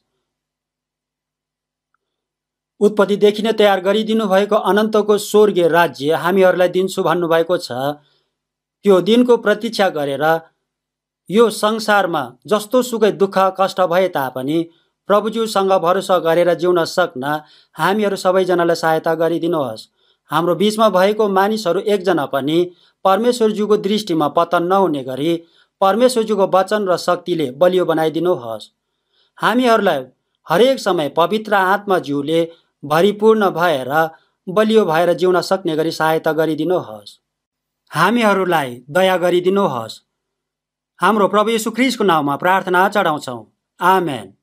उत्पत्तिदेखि नै तयार गरिदिनु भएको अनन्तको स्वर्गीय राज्य हामीहरूलाई दिन्छु भन्नुभएको छ। त्यो दिनको प्रतीक्षा गरेर यो संसारमा जस्तो सुकै दुःख कष्ट भए तापनि प्रभुज्यूसँग भरोसा गरेर जिउन सक्न हामीहरू सबैजनालाई सहायता गरिदिनुहोस्। हाम्रो बीचमा भएको मानिसहरू एकजना पनि परमेश्वरज्यूको दृष्टिमा पतन नहुने गरी परमेश्वरज्यूको वचन र शक्तिले बलियो बनाइदिनुहोस्। हामीहरूलाई हरेक समय पवित्र आत्माज्यूले भरिपूर्ण भएर बलियो भएर जिउन सक्ने गरी सहायता गरिदिनुहोस्। हामीहरूलाई दया गरिदिनुहोस्। हाम्रो प्रभु येशू ख्रीष्टको नाममा प्रार्थना चढाउँछौँ। आमेन।